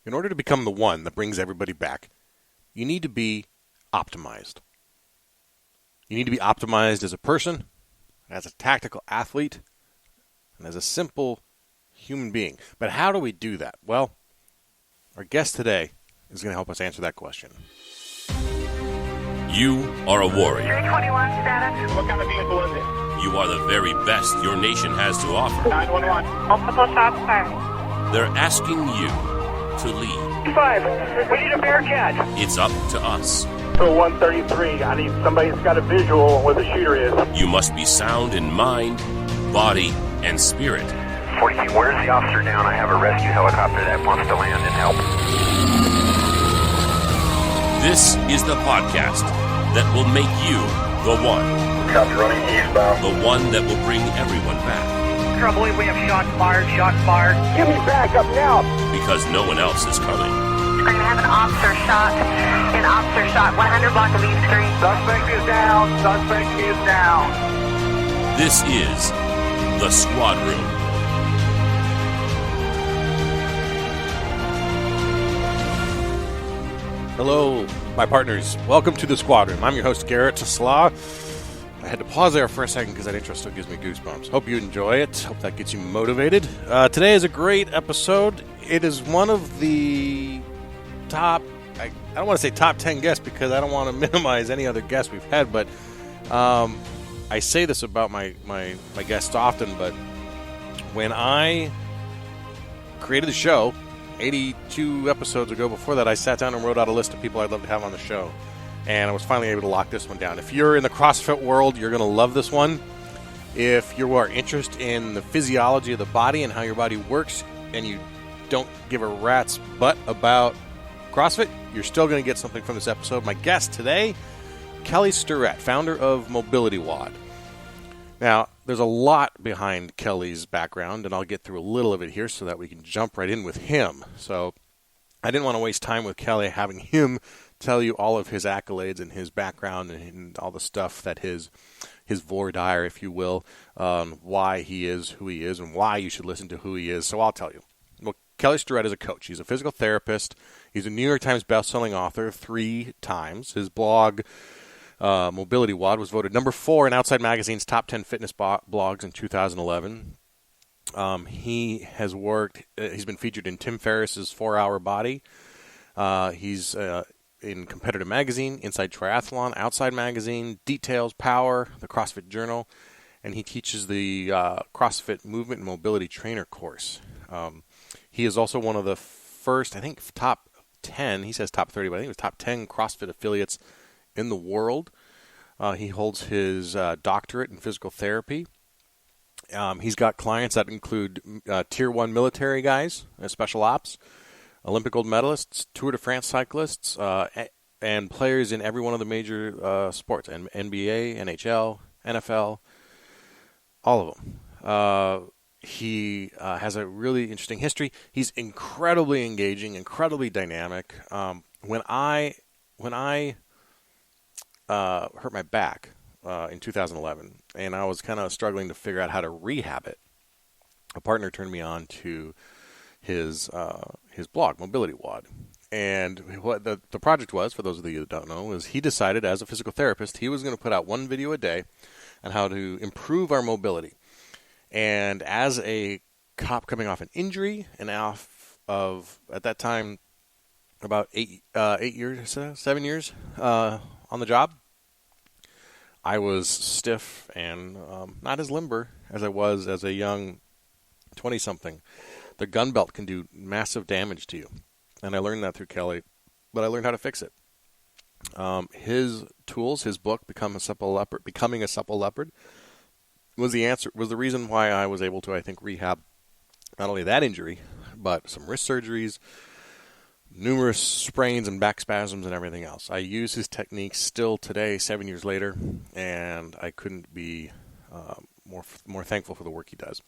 In order to become the one that brings everybody back, you need to be optimized. You need to be optimized as a person, as a tactical athlete, and as a simple human being. But how do we do that? Well, our guest today is going to help us answer that question. You are a warrior. 321 status. What kind of vehicle is it? You are the very best your nation has to offer. 911. Multiple shots fired. They're asking you to lead. 5. We need a Bearcat. It's up to us. So 133. I need somebody that's got a visual on where the shooter is. You must be sound in mind, body, and spirit. 42, where's the officer down? I have a rescue helicopter that wants to land and help. This is the podcast that will make you the one. Copy running eastbound. The one that will bring everyone back. Trouble, we have shots fired. Give me backup now. Because no one else is coming. We're going to have an officer shot. 100 block of East Street. Suspect is down. This is the Squad Room. Hello, my partners. Welcome to the Squad Room. I'm your host, Garrett Slaw. I had to pause there for a second because that intro still gives me goosebumps. Hope you enjoy it. Hope that gets you motivated. Today is a great episode. It is one of the top, I don't want to say top 10 guests because I don't want to minimize any other guests we've had, but I say this about my guests often, but when I created the show 82 episodes ago, before that I sat down and wrote out a list of people I'd love to have on the show, and I was finally able to lock this one down. If you're in the CrossFit world, you're going to love this one. If you are interested in the physiology of the body and how your body works, and you don't give a rat's butt about CrossFit, you're still going to get something from this episode. My guest today, Kelly Starrett, founder of MobilityWOD. Now, there's a lot behind Kelly's background, and I'll get through a little of it here so that we can jump right in with him. So I didn't want to waste time with Kelly having him tell you all of his accolades and his background and all the stuff that his voir dire, if you will, why he is who he is and why you should listen to who he is. So I'll tell you. Well, Kelly Starrett is a coach. He's a physical therapist. He's a New York Times bestselling author 3 times. His blog, MobilityWOD, was voted number 4 in Outside Magazine's top 10 fitness blogs in 2011. He has he's been featured in Tim Ferriss's 4-Hour Body. He's in Competitive Magazine, Inside Triathlon, Outside Magazine, Details, Power, the CrossFit Journal, and he teaches the CrossFit Movement and Mobility Trainer course. He is also one of the first, I think, top 10, he says top 30, but I think it was top 10 CrossFit affiliates in the world. He holds his doctorate in physical therapy. He's got clients that include Tier 1 military guys, special ops, Olympic gold medalists, Tour de France cyclists, and players in every one of the major sports, and NBA, NHL, NFL, all of them. He has a really interesting history. He's incredibly engaging, incredibly dynamic. When I hurt my back in 2011, and I was kind of struggling to figure out how to rehab it, a partner turned me on to his blog, MobilityWOD. And what the project was, for those of you that don't know, is he decided as a physical therapist he was going to put out one video a day on how to improve our mobility. And as a cop coming off an injury and off of, at that time, about 7 years on the job, I was stiff and not as limber as I was as a young 20-something. The gun belt can do massive damage to you. And I learned that through Kelly, but I learned how to fix it. His tools, his book, Becoming a Supple Leopard, was the reason why I was able to, I think, rehab not only that injury, but some wrist surgeries, numerous sprains and back spasms and everything else. I use his techniques still today, 7 years later, and I couldn't be more thankful for the work he does.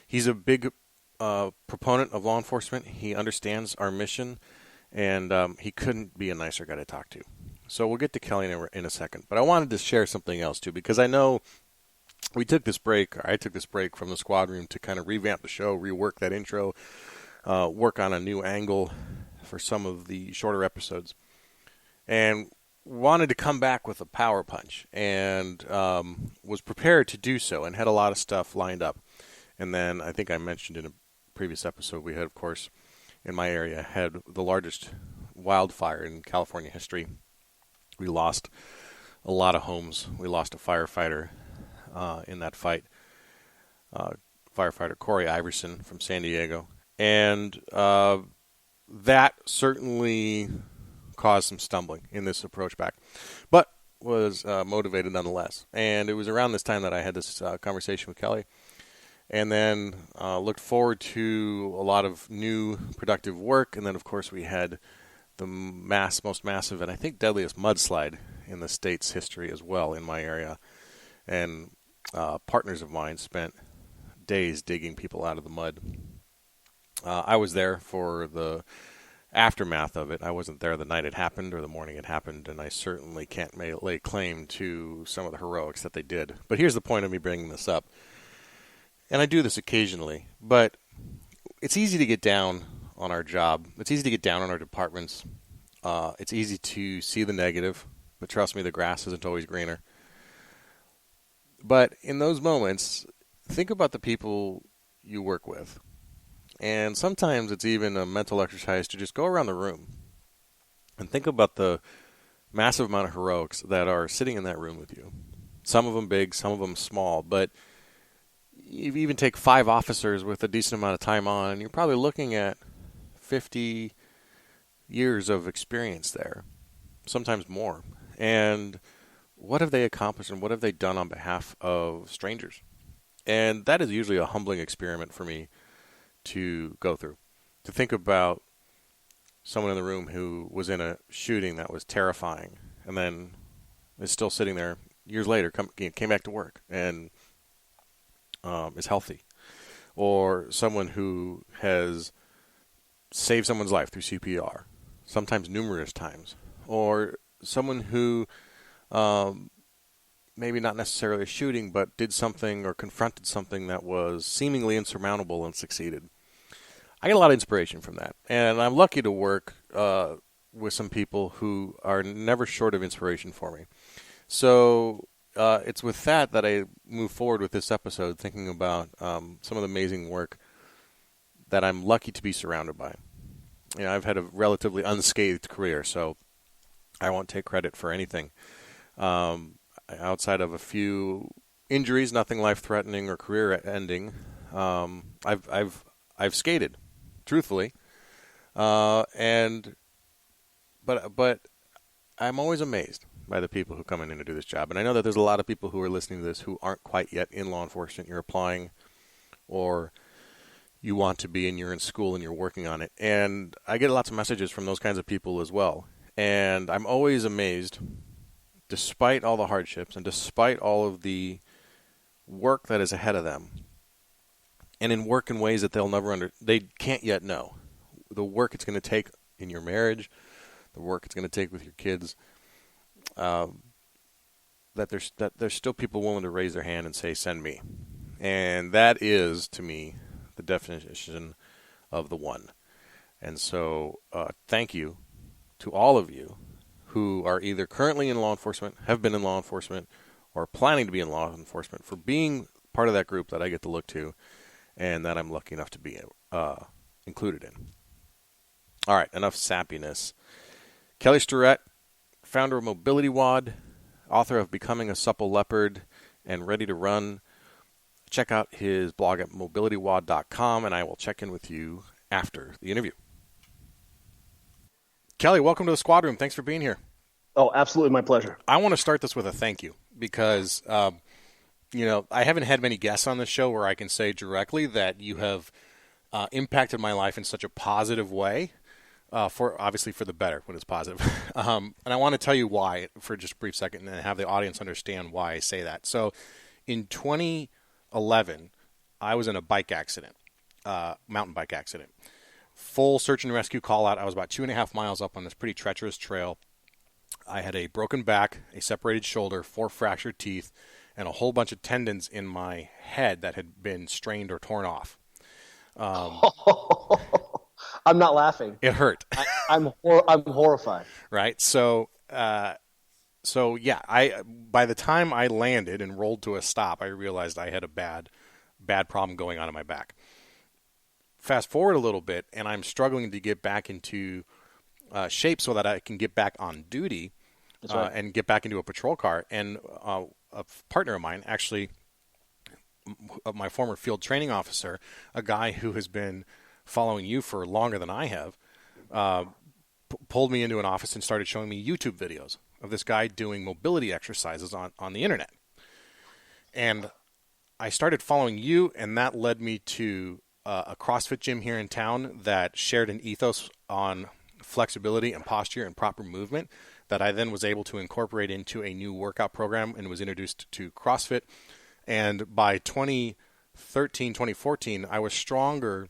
He's a big proponent of law enforcement. He understands our mission, and he couldn't be a nicer guy to talk to. So we'll get to Kelly in a second. But I wanted to share something else, too, because I know I took this break from the Squad Room to kind of revamp the show, rework that intro, work on a new angle for some of the shorter episodes, and wanted to come back with a power punch, and was prepared to do so, and had a lot of stuff lined up. And then I think I mentioned in a previous episode, we had, of course, in my area, had the largest wildfire in California history. We lost a lot of homes. We lost a firefighter in that fight, firefighter Corey Iverson from San Diego. And that certainly caused some stumbling in this approach back, but was motivated nonetheless. And it was around this time that I had this conversation with Kelly, and then looked forward to a lot of new productive work. And then, of course, we had the most massive and I think deadliest mudslide in the state's history as well in my area. And partners of mine spent days digging people out of the mud. I was there for the aftermath of it. I wasn't there the night it happened or the morning it happened, and I certainly can't lay claim to some of the heroics that they did. But here's the point of me bringing this up. And I do this occasionally, but it's easy to get down on our job. It's easy to get down on our departments. It's easy to see the negative, but trust me, the grass isn't always greener. But in those moments, think about the people you work with. And sometimes it's even a mental exercise to just go around the room and think about the massive amount of heroics that are sitting in that room with you. Some of them big, some of them small, but you even take 5 officers with a decent amount of time on, and you're probably looking at 50 years of experience there, sometimes more. And what have they accomplished and what have they done on behalf of strangers? And that is usually a humbling experiment for me to go through, to think about someone in the room who was in a shooting that was terrifying and then is still sitting there years later, came back to work and is healthy. Or someone who has saved someone's life through CPR, sometimes numerous times. Or someone who maybe not necessarily a shooting, but did something or confronted something that was seemingly insurmountable and succeeded. I get a lot of inspiration from that. And I'm lucky to work with some people who are never short of inspiration for me. So it's with that I move forward with this episode, thinking about some of the amazing work that I'm lucky to be surrounded by. You know, I've had a relatively unscathed career, so I won't take credit for anything. Outside of a few injuries, nothing life-threatening or career-ending, I've skated, truthfully, but I'm always amazed by the people who come in to do this job. And I know that there's a lot of people who are listening to this who aren't quite yet in law enforcement. You're applying, or you want to be, and you're in school and you're working on it. And I get lots of messages from those kinds of people as well. And I'm always amazed, despite all the hardships and despite all of the work that is ahead of them, and in work in ways that they can't yet know. The work it's going to take in your marriage, the work it's going to take with your kids, that there's still people willing to raise their hand and say, send me. And that is, to me, the definition of the one. And so thank you to all of you who are either currently in law enforcement, have been in law enforcement, or planning to be in law enforcement, for being part of that group that I get to look to and that I'm lucky enough to be included in. All right, enough sappiness. Kelly Starrett, founder of MobilityWOD, author of Becoming a Supple Leopard and Ready to Run. Check out his blog at MobilityWOD.com, and I will check in with you after the interview. Kelly, welcome to the Squad Room. Thanks for being here. Oh, absolutely. My pleasure. I want to start this with a thank you because, I haven't had many guests on this show where I can say directly that you have impacted my life in such a positive way, obviously for the better when it's positive. And I want to tell you why for just a brief second and have the audience understand why I say that. So in 2011, I was in a bike accident, mountain bike accident. Full search and rescue call out. I was about 2.5 miles up on this pretty treacherous trail. I had a broken back, a separated shoulder, 4 fractured teeth, and a whole bunch of tendons in my head that had been strained or torn off. I'm not laughing. It hurt. I'm horrified. Right. So yeah, by the time I landed and rolled to a stop, I realized I had a bad problem going on in my back. Fast forward a little bit, and I'm struggling to get back into shape so that I can get back on duty. That's right. And get back into a patrol car. And a partner of mine, actually, my former field training officer, a guy who has been following you for longer than I have, pulled me into an office and started showing me YouTube videos of this guy doing mobility exercises on the internet. And I started following you, and that led me to a CrossFit gym here in town that shared an ethos on flexibility and posture and proper movement that I then was able to incorporate into a new workout program and was introduced to CrossFit. And by 2013, 2014, I was stronger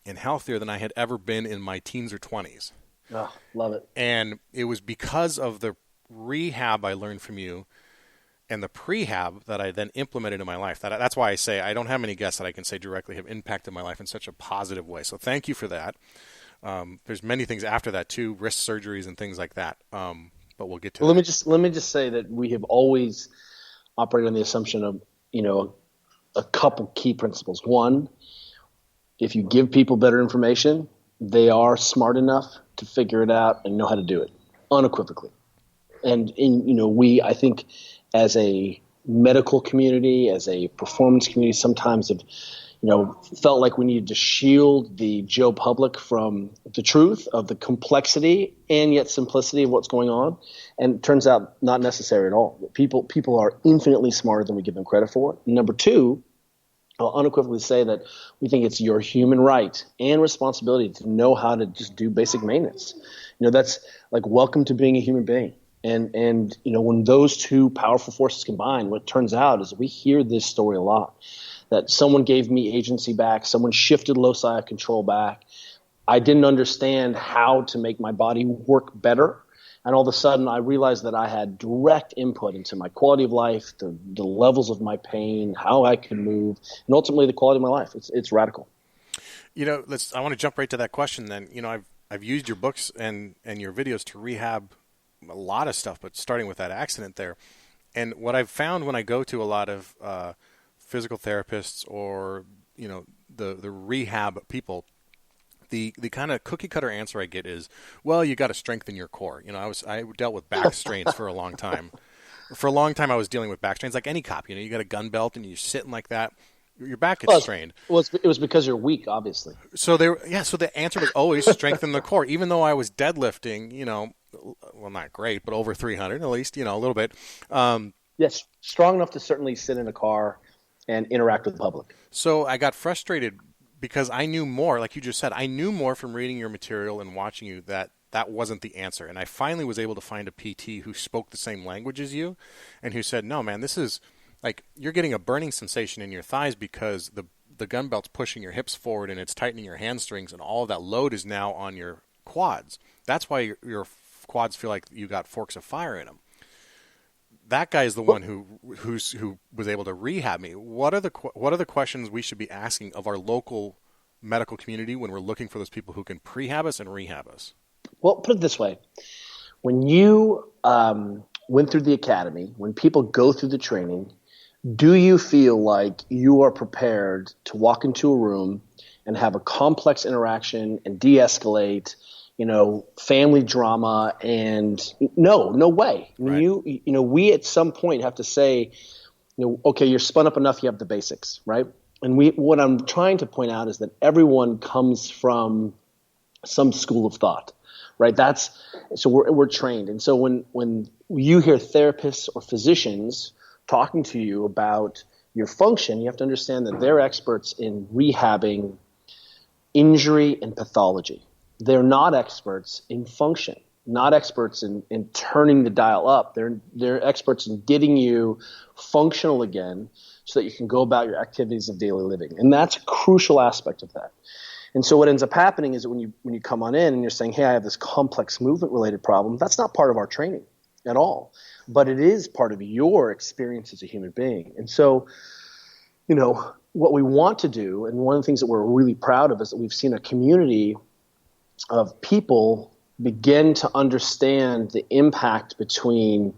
and healthier than I had ever been in my teens or 20s. Oh, love it. And it was because of the rehab I learned from you and the prehab that I then implemented in my life. That's why I say I don't have many guests that I can say directly have impacted my life in such a positive way. So thank you for that. There's many things after that too, wrist surgeries and things like that. But we'll get to that. Let me just say that we have always operated on the assumption of, a couple key principles. One, if you give people better information, they are smart enough to figure it out and know how to do it unequivocally. And I think as a medical community, as a performance community, sometimes have felt like we needed to shield the Joe public from the truth of the complexity and yet simplicity of what's going on. And it turns out not necessary at all. People are infinitely smarter than we give them credit for. Number two, I'll unequivocally say that we think it's your human right and responsibility to know how to just do basic maintenance. That's like welcome to being a human being. And when those two powerful forces combine, what turns out is we hear this story a lot. That someone gave me agency back, someone shifted loci of control back. I didn't understand how to make my body work better. And all of a sudden I realized that I had direct input into my quality of life, the levels of my pain, how I could move, and ultimately the quality of my life. It's radical. I want to jump right to that question then. I've used your books and your videos to rehab a lot of stuff, but starting with that accident there. And what I've found when I go to a lot of physical therapists or the rehab people, the kind of cookie cutter answer I get is, well, you got to strengthen your core. I dealt with back strains for a long time. For a long time I was dealing with back strains like any cop. You got a gun belt and you're sitting like that, your back gets strained. Well, it was because you're weak, obviously. So the answer was always strengthen the core, even though I was deadlifting, well, not great, but over 300 at least, a little bit. Yes, strong enough to certainly sit in a car and interact with the public. So I got frustrated because I knew more, like you just said. I knew more from reading your material and watching you that wasn't the answer. And I finally was able to find a PT who spoke the same language as you and who said, no, man, this is like you're getting a burning sensation in your thighs because the gun belt's pushing your hips forward and it's tightening your hamstrings and all of that load is now on your quads. That's why your quads feel like you got forks of fire in them. That guy is the one who was able to rehab me. What are the questions we should be asking of our local medical community when we're looking for those people who can prehab us and rehab us? Well, put it this way. When you went through the academy, when people go through the training, do you feel like you are prepared to walk into a room and have a complex interaction and de-escalate family drama? And no way. Right. We at some point have to say, okay, you're spun up enough. You have the basics, right? And what I'm trying to point out is that everyone comes from some school of thought, right? So we're trained. And so when you hear therapists or physicians talking to you about your function, you have to understand that they're experts in rehabbing injury and pathology. They're not experts in function, not experts in turning the dial up. They're experts in getting you functional again so that you can go about your activities of daily living. And that's a crucial aspect of that. And so what ends up happening is that when you come on in and you're saying, hey, I have this complex movement-related problem, that's not part of our training at all. But it is part of your experience as a human being. And so, what we want to do, and one of the things that we're really proud of is that we've seen a community of people begin to understand the impact between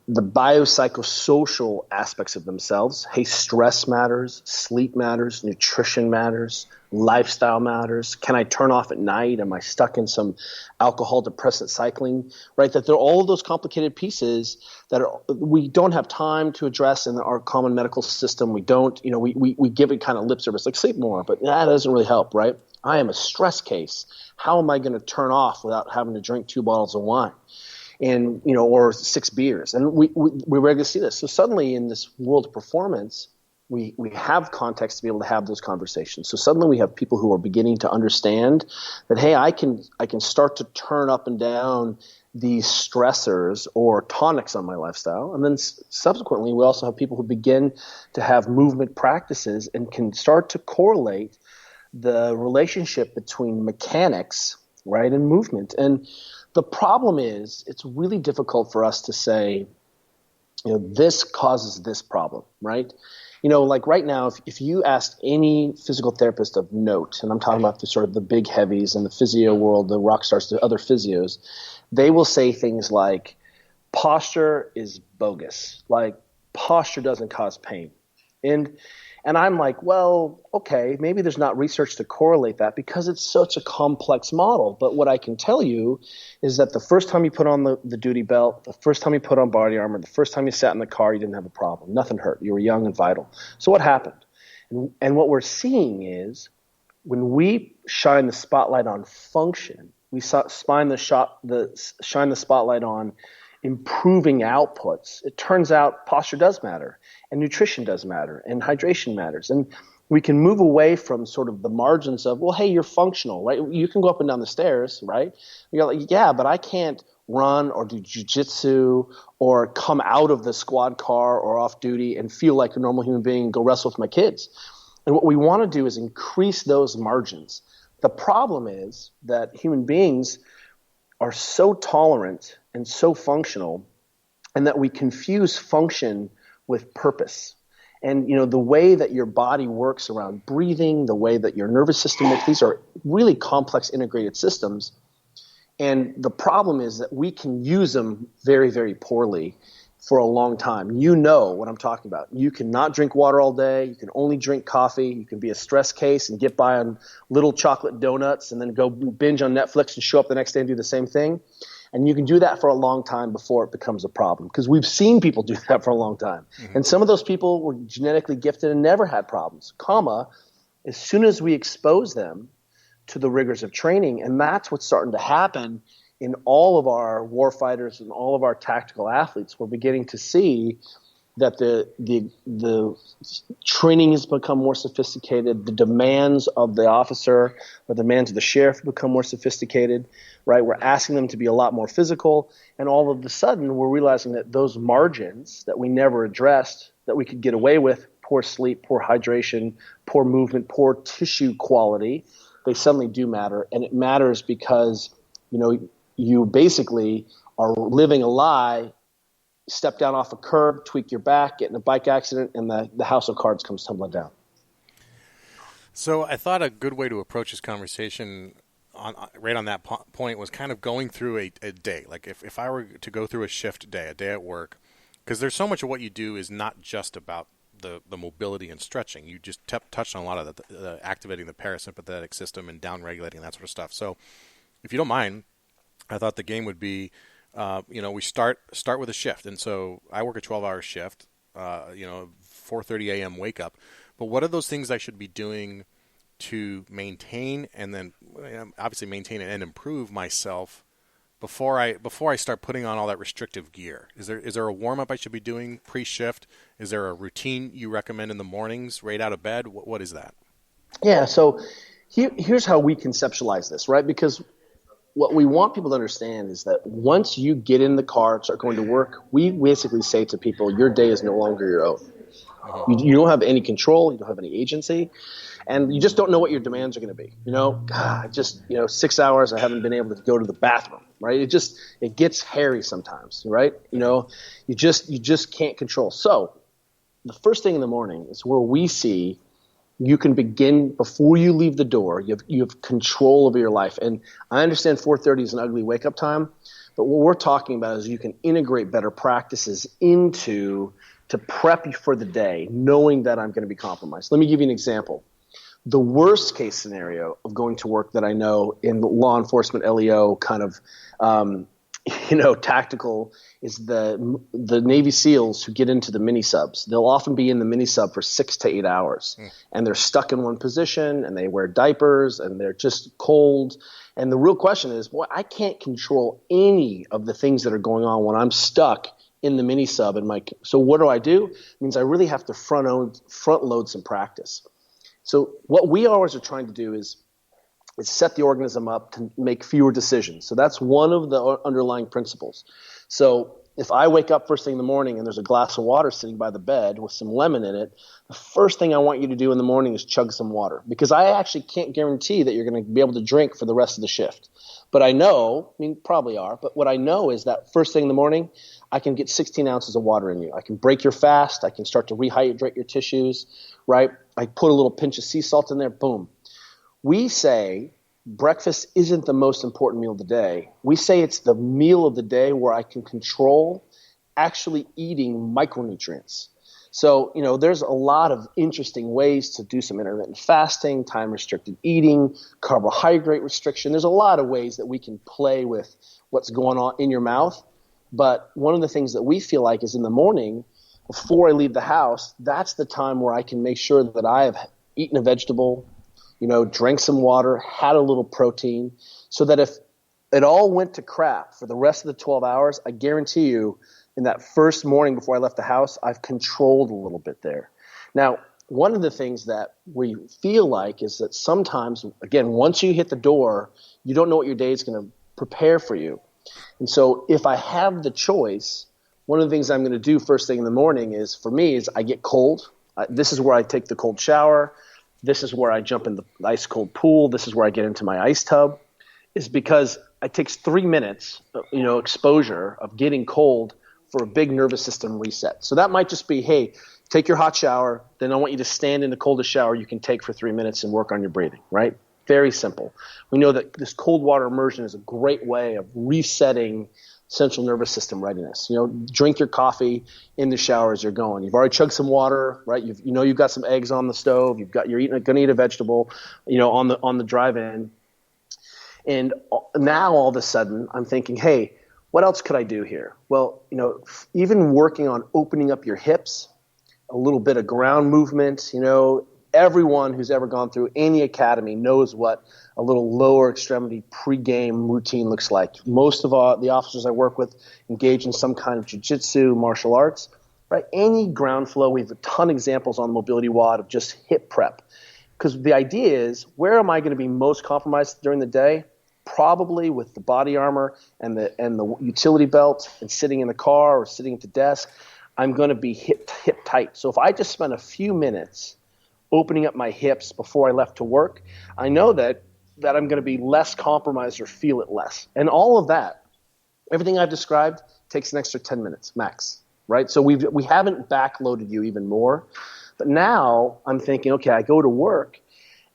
the biopsychosocial aspects of themselves. Hey, stress matters, sleep matters, nutrition matters, lifestyle matters. Can I turn off at night? Am I stuck in some alcohol depressant cycling? Right? That there are all of those complicated pieces that we don't have time to address in our common medical system. We don't, we give it kind of lip service, like sleep more, but that doesn't really help, right? I am a stress case. How am I going to turn off without having to drink 2 bottles of wine? And or 6 beers, and we regularly see this. So suddenly, in this world of performance, we have context to be able to have those conversations. So suddenly, we have people who are beginning to understand that, hey, I can start to turn up and down these stressors or tonics on my lifestyle, and then subsequently, we also have people who begin to have movement practices and can start to correlate the relationship between mechanics, right, and movement. And the problem is, it's really difficult for us to say, this causes this problem, right? Like right now, if you asked any physical therapist of note, and I'm talking about the sort of the big heavies in the physio world, the rock stars, the other physios, they will say things like, posture is bogus. Like, posture doesn't cause pain. And I'm like, well, okay, maybe there's not research to correlate that because it's such a complex model. But what I can tell you is that the first time you put on the duty belt, the first time you put on body armor, the first time you sat in the car, you didn't have a problem. Nothing hurt. You were young and vital. So what happened? And what we're seeing is when we shine the spotlight on function, we shine the spotlight on improving outputs. It turns out posture does matter, and nutrition does matter, and hydration matters. And we can move away from sort of the margins of, well, hey, you're functional, right? You can go up and down the stairs, right? You're like, yeah, but I can't run or do jujitsu or come out of the squad car or off duty and feel like a normal human being and go wrestle with my kids. And what we want to do is increase those margins. The problem is that human beings are so tolerant and so functional, and that we confuse function with purpose. And the way that your body works around breathing, the way that your nervous system works, these are really complex integrated systems. And the problem is that we can use them very, very poorly for a long time. You know what I'm talking about. You cannot drink water all day. You can only drink coffee. You can be a stress case and get by on little chocolate donuts and then go binge on Netflix and show up the next day and do the same thing. And you can do that for a long time before it becomes a problem, because we've seen people do that for a long time. Mm-hmm. And some of those people were genetically gifted and never had problems, as soon as we expose them to the rigors of training. And that's what's starting to happen in all of our warfighters and all of our tactical athletes. We're beginning to see that the training has become more sophisticated. The demands of the officer or the demands of the sheriff become more sophisticated, right? We're asking them to be a lot more physical. And all of a sudden, we're realizing that those margins that we never addressed, that we could get away with, poor sleep, poor hydration, poor movement, poor tissue quality, they suddenly do matter. And it matters because, you basically are living a lie. Step down off a curb, tweak your back, get in a bike accident, and the house of cards comes tumbling down. So I thought a good way to approach this conversation right on that point was kind of going through a day. Like if I were to go through a shift day, a day at work, because there's so much of what you do is not just about the mobility and stretching. You just touched on a lot of the activating the parasympathetic system and down-regulating that sort of stuff. So if you don't mind, I thought the game would be, we start with a shift. And so I work a 12-hour shift, 4:30 a.m. wake up. But what are those things I should be doing to maintain and then obviously maintain and improve myself before I start putting on all that restrictive gear? Is there a warm-up I should be doing pre-shift? Is there a routine you recommend in the mornings right out of bed? What is that? Yeah, so here's how we conceptualize this, right? Because what we want people to understand is that once you get in the car and start going to work, we basically say to people, your day is no longer your own. You don't have any control. You don't have any agency. And you just don't know what your demands are going to be. 6 hours I haven't been able to go to the bathroom, right? It gets hairy sometimes, right? You just can't control. So the first thing in the morning is where we see you can begin before you leave the door. You have control over your life. And I understand 4:30 is an ugly wake-up time, but what we're talking about is you can integrate better practices into to prep you for the day, knowing that I'm going to be compromised. Let me give you an example. The worst case scenario of going to work that I know in law enforcement, LEO kind of tactical is the Navy SEALs who get into the mini subs. They'll often be in the mini sub for 6 to 8 hours, and they're stuck in one position, and they wear diapers, and they're just cold. And the real question is, boy, I can't control any of the things that are going on when I'm stuck in the mini sub. So what do? It means I really have to front load some practice. So what we always are trying to do is set the organism up to make fewer decisions. So that's one of the underlying principles. So if I wake up first thing in the morning and there's a glass of water sitting by the bed with some lemon in it, the first thing I want you to do in the morning is chug some water, because I actually can't guarantee that you're going to be able to drink for the rest of the shift. But I know, probably are, but what I know is that first thing in the morning, I can get 16 ounces of water in you. I can break your fast. I can start to rehydrate your tissues, right? I put a little pinch of sea salt in there, boom. We say breakfast isn't the most important meal of the day. We say it's the meal of the day where I can control actually eating micronutrients. So, there's a lot of interesting ways to do some intermittent fasting, time-restricted eating, carbohydrate restriction. There's a lot of ways that we can play with what's going on in your mouth. But one of the things that we feel like is in the morning, before I leave the house, that's the time where I can make sure that I have eaten a vegetable, drank some water, had a little protein, so that if it all went to crap for the rest of the 12 hours, I guarantee you in that first morning before I left the house, I've controlled a little bit there. Now, one of the things that we feel like is that sometimes, again, once you hit the door, you don't know what your day is going to prepare for you. And so if I have the choice, one of the things I'm going to do first thing in the morning is I get cold. This is where I take the cold shower. This is where I jump in the ice cold pool. This is where I get into my ice tub, is because it takes 3 minutes, exposure of getting cold for a big nervous system reset. So that might just be, hey, take your hot shower. Then I want you to stand in the coldest shower you can take for 3 minutes and work on your breathing, right? Very simple. We know that this cold water immersion is a great way of resetting central nervous system readiness. Drink your coffee in the shower as you're going. You've already chugged some water, right? You've got some eggs on the stove. You're going to eat a vegetable, on the drive-in. And now all of a sudden I'm thinking, hey, what else could I do here? Well, even working on opening up your hips, a little bit of ground movement, everyone who's ever gone through any academy knows what a little lower extremity pregame routine looks like. Most of the officers I work with engage in some kind of jiu-jitsu, martial arts, right? Any ground flow. We have a ton of examples on the MobilityWOD of just hip prep. Because the idea is, where am I going to be most compromised during the day? Probably with the body armor and the utility belt and sitting in the car or sitting at the desk. I'm going to be hip tight. So if I just spend a few minutes opening up my hips before I left to work, I know that I'm going to be less compromised or feel it less. And all of that, everything I've described, takes an extra 10 minutes max, right? So we haven't backloaded you even more. But now I'm thinking, okay, I go to work,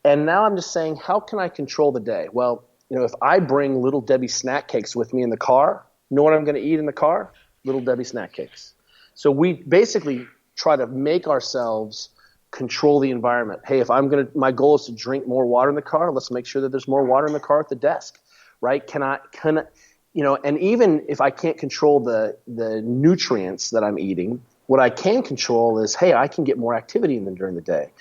and now I'm just saying, how can I control the day? Well, if I bring Little Debbie snack cakes with me in the car, you know what I'm going to eat in the car? Little Debbie snack cakes. So we basically try to make ourselves control the environment. Hey, my goal is to drink more water in the car. Let's make sure that there's more water in the car at the desk, right? And even if I can't control the nutrients that I'm eating, what I can control is, hey, I can get more activity in them during the day.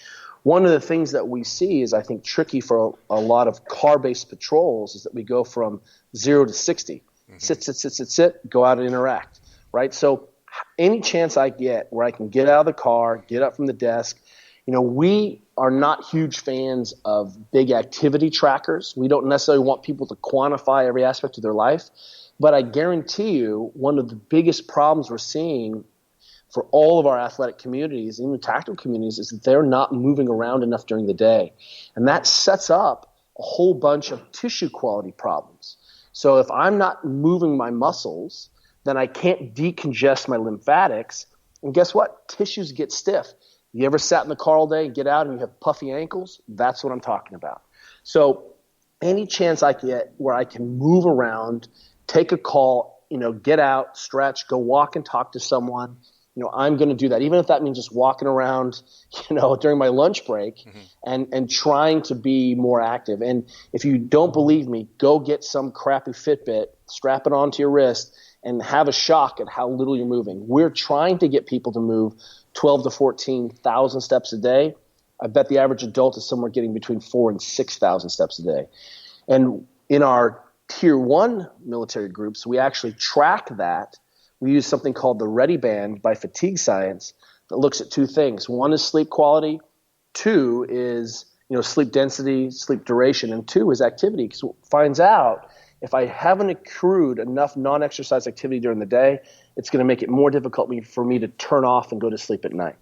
One of the things that we see is, I think, tricky for a lot of car-based patrols is that we go from 0 to 60. Mm-hmm. Sit, go out and interact, right? So any chance I get where I can get out of the car, get up from the desk, we are not huge fans of big activity trackers. We don't necessarily want people to quantify every aspect of their life. But I guarantee you, one of the biggest problems we're seeing for all of our athletic communities, even the tactical communities, is that they're not moving around enough during the day. And that sets up a whole bunch of tissue quality problems. So if I'm not moving my muscles, then I can't decongest my lymphatics. And guess what? Tissues get stiff. You ever sat in the car all day and get out and you have puffy ankles? That's what I'm talking about. So any chance I get where I can move around, take a call, get out, stretch, go walk and talk to someone, I'm going to do that. Even if that means just walking around, during my lunch break and trying to be more active. And if you don't believe me, go get some crappy Fitbit, strap it onto your wrist, and have a shock at how little you're moving. We're trying to get people to move 12 to 14,000 steps a day. I bet the average adult is somewhere getting between 4,000 and 6,000 steps a day. And in our Tier 1 military groups, we actually track that. We use something called the Ready Band by Fatigue Science that looks at two things. One is sleep quality. Two is sleep density, sleep duration. And two is activity, because it finds out if I haven't accrued enough non-exercise activity during the day, it's going to make it more difficult for me to turn off and go to sleep at night.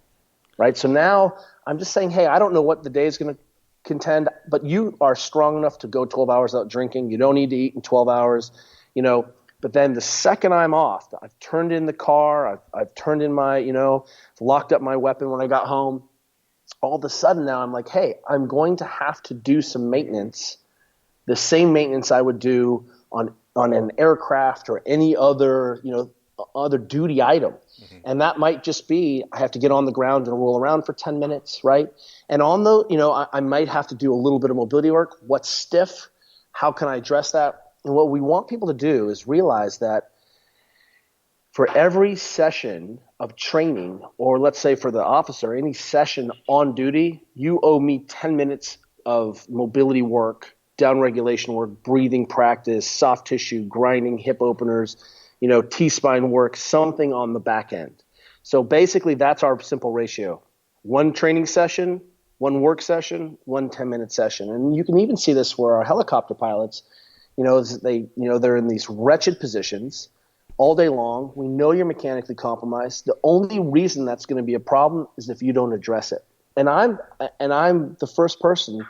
Right? So now I'm just saying, hey, I don't know what the day is going to contend, but you are strong enough to go 12 hours without drinking. You don't need to eat in 12 hours, But then the second I'm off, I've turned in the car, I've turned in my, locked up my weapon when I got home. All of a sudden now I'm like, hey, I'm going to have to do some maintenance, the same maintenance I would do on an aircraft or any other, other duty item. And that might just be I have to get on the ground and roll around for 10 minutes, right? And on the, I might have to do a little bit of mobility work. What's stiff? How can I address that? And what we want people to do is realize that for every session of training, or let's say for the officer, any session on duty, you owe me 10 minutes of mobility work, down regulation work, breathing practice, soft tissue, grinding, hip openers, T-spine work, something on the back end. So basically that's our simple ratio. One training session, one work session, one 10-minute session. And you can even see this where our helicopter pilots, they're in these wretched positions all day long. We know you're mechanically compromised. The only reason that's going to be a problem is if you don't address it. And I'm the first person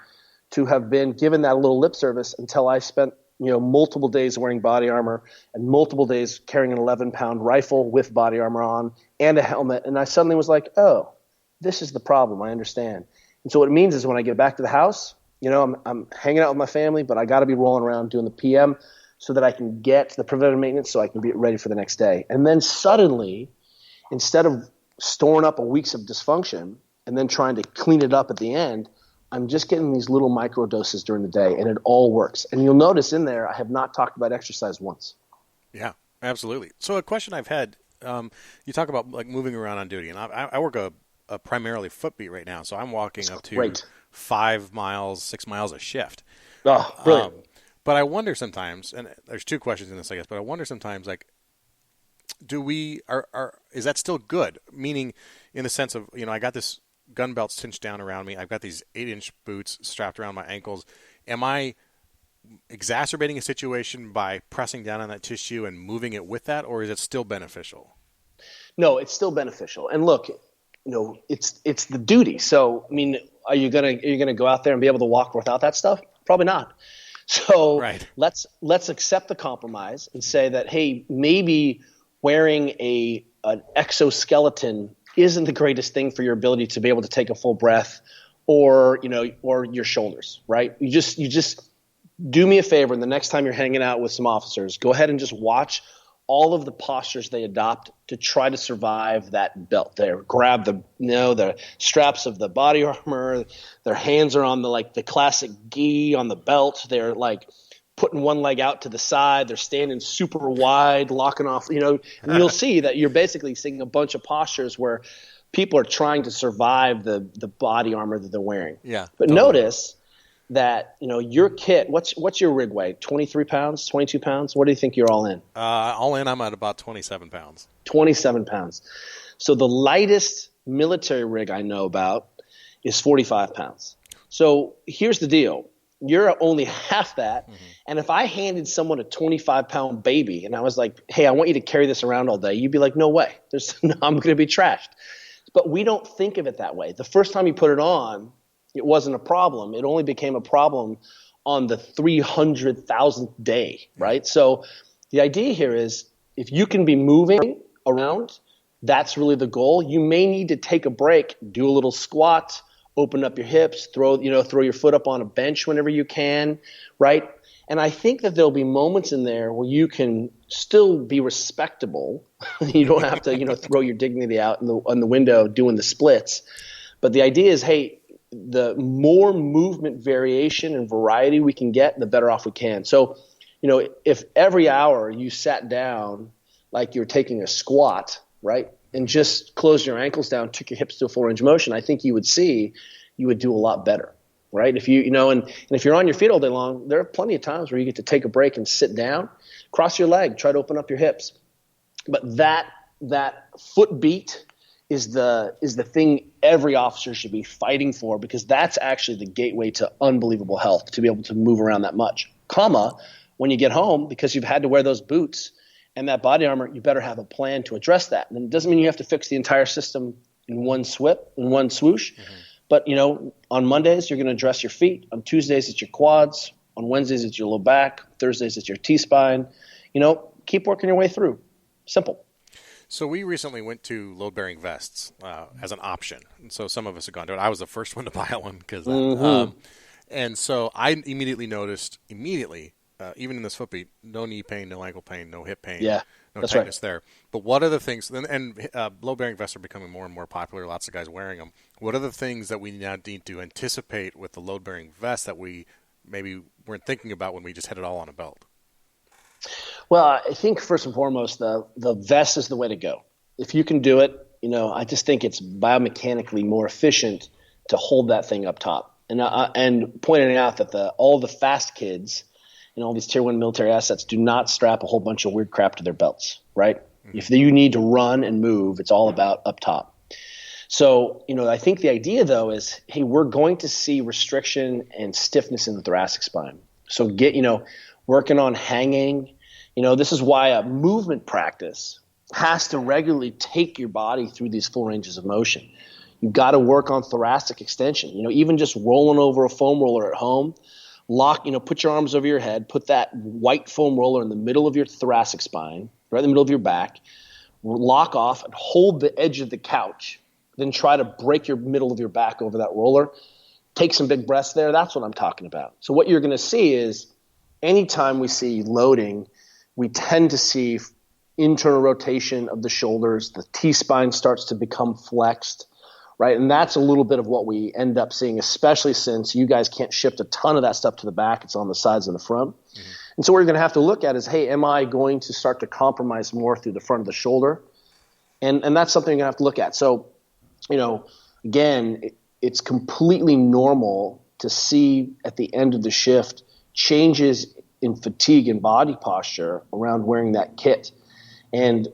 to have been given that little lip service until I spent multiple days wearing body armor and multiple days carrying an 11-pound rifle with body armor on and a helmet. And I suddenly was like, oh, this is the problem. I understand. And so what it means is when I get back to the house, I'm hanging out with my family, but I got to be rolling around doing the PM so that I can get the preventive maintenance so I can be ready for the next day. And then suddenly, instead of storing up a weeks of dysfunction and then trying to clean it up at the end, I'm just getting these little micro doses during the day, and it all works. And you'll notice in there, I have not talked about exercise once. Yeah, absolutely. So a question I've had, you talk about like moving around on duty, and I work a primarily foot beat right now, so I'm walking up to 5 miles, 6 miles a shift. Oh, brilliant. But I wonder sometimes, and there's two questions in this, I guess, but I wonder sometimes, like, is that still good? Meaning in the sense of, I got this gun belts cinched down around me. I've got these 8-inch boots strapped around my ankles. Am I exacerbating a situation by pressing down on that tissue and moving it with that, or is it still beneficial? No, it's still beneficial. And look, it's the duty. So, are you gonna go out there and be able to walk without that stuff? Probably not. So right. Let's accept the compromise and say that, hey, maybe wearing an exoskeleton isn't the greatest thing for your ability to be able to take a full breath or your shoulders, right? You just do me a favor, and the next time you're hanging out with some officers, go ahead and just watch all of the postures they adopt to try to survive that belt. They grab the straps of the body armor. Their hands are on the classic gi on the belt. They're like putting one leg out to the side. They're standing super wide, locking off, and you'll see that you're basically seeing a bunch of postures where people are trying to survive the body armor that they're wearing. Yeah. But totally. Notice that, your kit, what's your rig weight? 23 pounds, 22 pounds? What do you think you're all in? All in, I'm at about 27 pounds. 27 pounds. So the lightest military rig I know about is 45 pounds. So here's the deal. You're only half that. Mm-hmm. And if I handed someone a 25-pound baby and I was like, hey, I want you to carry this around all day, you'd be like, no way. I'm going to be trashed. But we don't think of it that way. The first time you put it on, it wasn't a problem. It only became a problem on the 300,000th day, right? So the idea here is if you can be moving around that's really the goal. You may need to take a break, do a little squat, open up your hips, throw your foot up on a bench whenever you can, right? And I think that there'll be moments in there where you can still be respectable. You don't have to, throw your dignity out in the window doing the splits. But the idea is, hey, the more movement variation and variety we can get, the better off we can. So, if every hour you sat down like you're taking a squat, right, and just closed your ankles down, took your hips to a full range of motion, I think you would do a lot better. Right. If and if you're on your feet all day long, there are plenty of times where you get to take a break and sit down, cross your leg, try to open up your hips. But that foot beat is the thing every officer should be fighting for, because that's actually the gateway to unbelievable health, to be able to move around that much. When you get home, because you've had to wear those boots and that body armor, you better have a plan to address that. And it doesn't mean you have to fix the entire system in one swoosh. Mm-hmm. But, on Mondays, you're going to address your feet. On Tuesdays, it's your quads. On Wednesdays, it's your low back. Thursdays, it's your T-spine. Keep working your way through. Simple. So we recently went to load-bearing vests as an option. And so some of us have gone to it. I was the first one to buy one because and so I immediately noticed, even in this foot beat, no knee pain, no ankle pain, no hip pain. Yeah. No tightness there. But what are the things, and load-bearing vests are becoming more and more popular, lots of guys wearing them. What are the things that we now need to anticipate with the load-bearing vest that we maybe weren't thinking about when we just had it all on a belt? Well, I think first and foremost, the vest is the way to go. If you can do it, I just think it's biomechanically more efficient to hold that thing up top. And pointing out that all the fast kids – all these tier 1 military assets do not strap a whole bunch of weird crap to their belts, right? Mm-hmm. If you need to run and move, it's all about up top. So, I think the idea though is, hey, we're going to see restriction and stiffness in the thoracic spine. So get, working on hanging. This is why a movement practice has to regularly take your body through these full ranges of motion. You've got to work on thoracic extension. Even just rolling over a foam roller at home, put your arms over your head, put that white foam roller in the middle of your thoracic spine, right in the middle of your back, lock off and hold the edge of the couch, then try to break your middle of your back over that roller. Take some big breaths there. That's what I'm talking about. So what you're going to see is anytime we see loading, we tend to see internal rotation of the shoulders. The T-spine starts to become flexed. Right, and that's a little bit of what we end up seeing, especially since you guys can't shift a ton of that stuff to the back. It's on the sides and the front. Mm-hmm. And so what you're going to have to look at is, hey, am I going to start to compromise more through the front of the shoulder? And that's something you're going to have to look at. So, again, it's completely normal to see at the end of the shift changes in fatigue and body posture around wearing that kit. And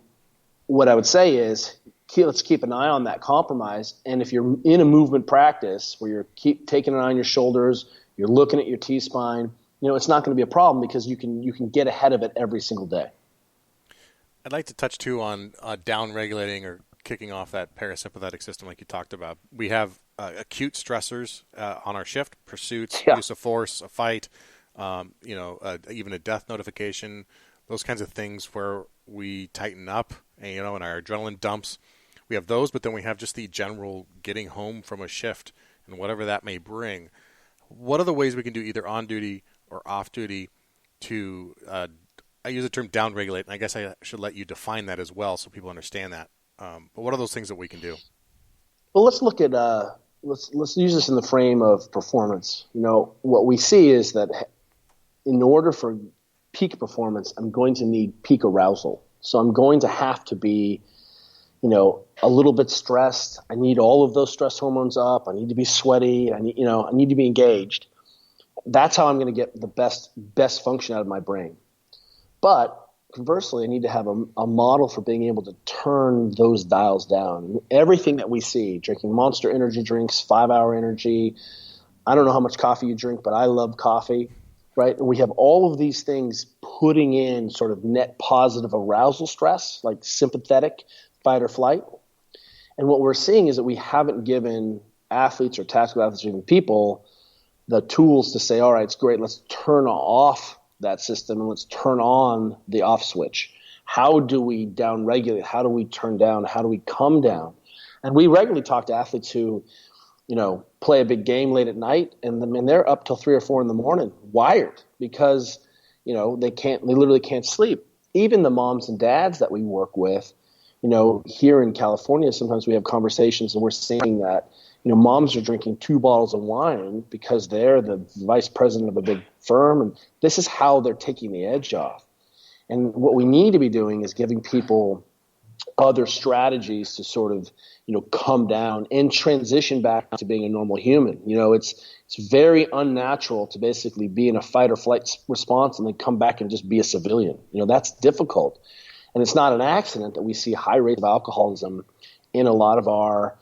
what I would say is, let's keep an eye on that compromise. And if you're in a movement practice where you're keep taking an eye on your shoulders, you're looking at your T-spine, it's not going to be a problem because you can get ahead of it every single day. I'd like to touch too on down regulating or kicking off that parasympathetic system like you talked about. We have acute stressors on our shift, pursuits, use of force, a fight, even a death notification, those kinds of things where we tighten up and our adrenaline dumps. We have those, but then we have just the general getting home from a shift and whatever that may bring. What are the ways we can do either on duty or off duty to, I use the term down regulate, and I guess I should let you define that as well so people understand that. But what are those things that we can do? Well, let's look at, let's use this in the frame of performance. What we see is that in order for peak performance, I'm going to need peak arousal. So I'm going to have to be, a little bit stressed. I need all of those stress hormones up. I need to be sweaty. I need to be engaged. That's how I'm going to get the best function out of my brain. But conversely, I need to have a model for being able to turn those dials down. Everything that we see, drinking Monster energy drinks, 5-hour energy. I don't know how much coffee you drink, but I love coffee. Right? And we have all of these things putting in sort of net positive arousal stress, like sympathetic fight or flight. And what we're seeing is that we haven't given athletes or tactical athletes or even people the tools to say, all right, it's great, let's turn off that system and let's turn on the off switch. How do we downregulate? How do we turn down? How do we come down? And we regularly talk to athletes who, play a big game late at night, and they're up till 3 or 4 in the morning, wired, because, they literally can't sleep. Even the moms and dads that we work with, here in California, sometimes we have conversations and we're seeing that, moms are drinking 2 bottles of wine because they're the vice president of a big firm, and this is how they're taking the edge off. And what we need to be doing is giving people other strategies to sort of, come down and transition back to being a normal human. It's very unnatural to basically be in a fight or flight response and then come back and just be a civilian. That's difficult. And it's not an accident that we see high rates of alcoholism in a lot of our,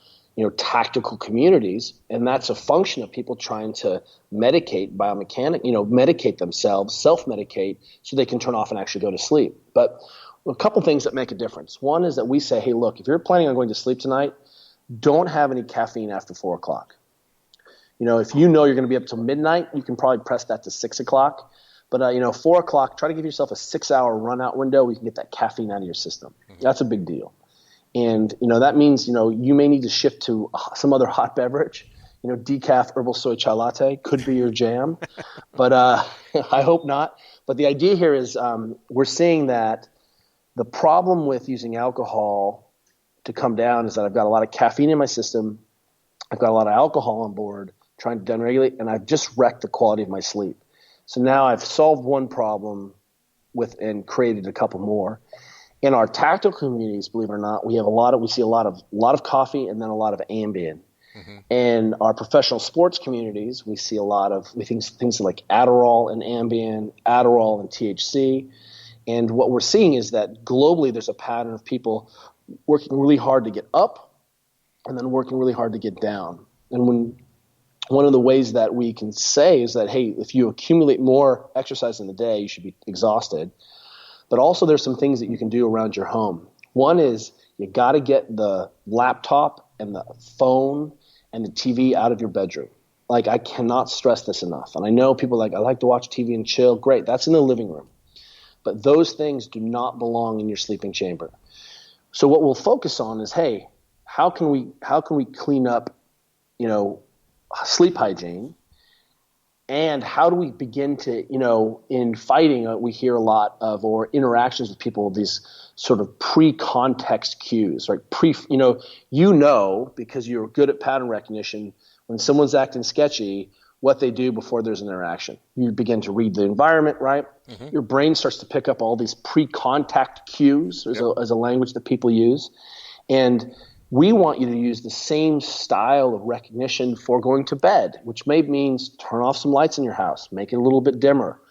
tactical communities. And that's a function of people trying to medicate medicate themselves, self-medicate, so they can turn off and actually go to sleep. But a couple things that make a difference. One is that we say, hey, look, if you're planning on going to sleep tonight, don't have any caffeine after 4 o'clock. If you're going to be up till midnight, you can probably press that to 6 o'clock. But, 4 o'clock, try to give yourself a 6-hour run-out window where you can get that caffeine out of your system. Mm-hmm. That's a big deal. And, that means, you may need to shift to some other hot beverage. Decaf herbal soy chai latte could be your jam. But I hope not. But the idea here is we're seeing that the problem with using alcohol to come down is that I've got a lot of caffeine in my system. I've got a lot of alcohol on board trying to downregulate, and I've just wrecked the quality of my sleep. So now I've solved one problem and created a couple more. In our tactical communities, believe it or not, we see a lot of coffee and then a lot of Ambien. Mm-hmm. In our professional sports communities, we see a lot of things like Adderall and Ambien, Adderall and THC. And what we're seeing is that globally there's a pattern of people working really hard to get up and then working really hard to get down. And one of the ways that we can say is that, hey, if you accumulate more exercise in the day, you should be exhausted. But also there's some things that you can do around your home. One is you got to get the laptop and the phone and the TV out of your bedroom. Like, I cannot stress this enough. And I know people I like to watch TV and chill. Great, that's in the living room. But those things do not belong in your sleeping chamber. So what we'll focus on is, hey, how can we clean up, sleep hygiene, and how do we begin to, in fighting, we hear a lot of, or interactions with people, these sort of pre-context cues, right? Because you're good at pattern recognition, when someone's acting sketchy, what they do before there's an interaction. You begin to read the environment, right? Mm-hmm. Your brain starts to pick up all these pre-contact cues as a language that people use. And we want you to use the same style of recognition for going to bed, which means turn off some lights in your house, make it a little bit dimmer.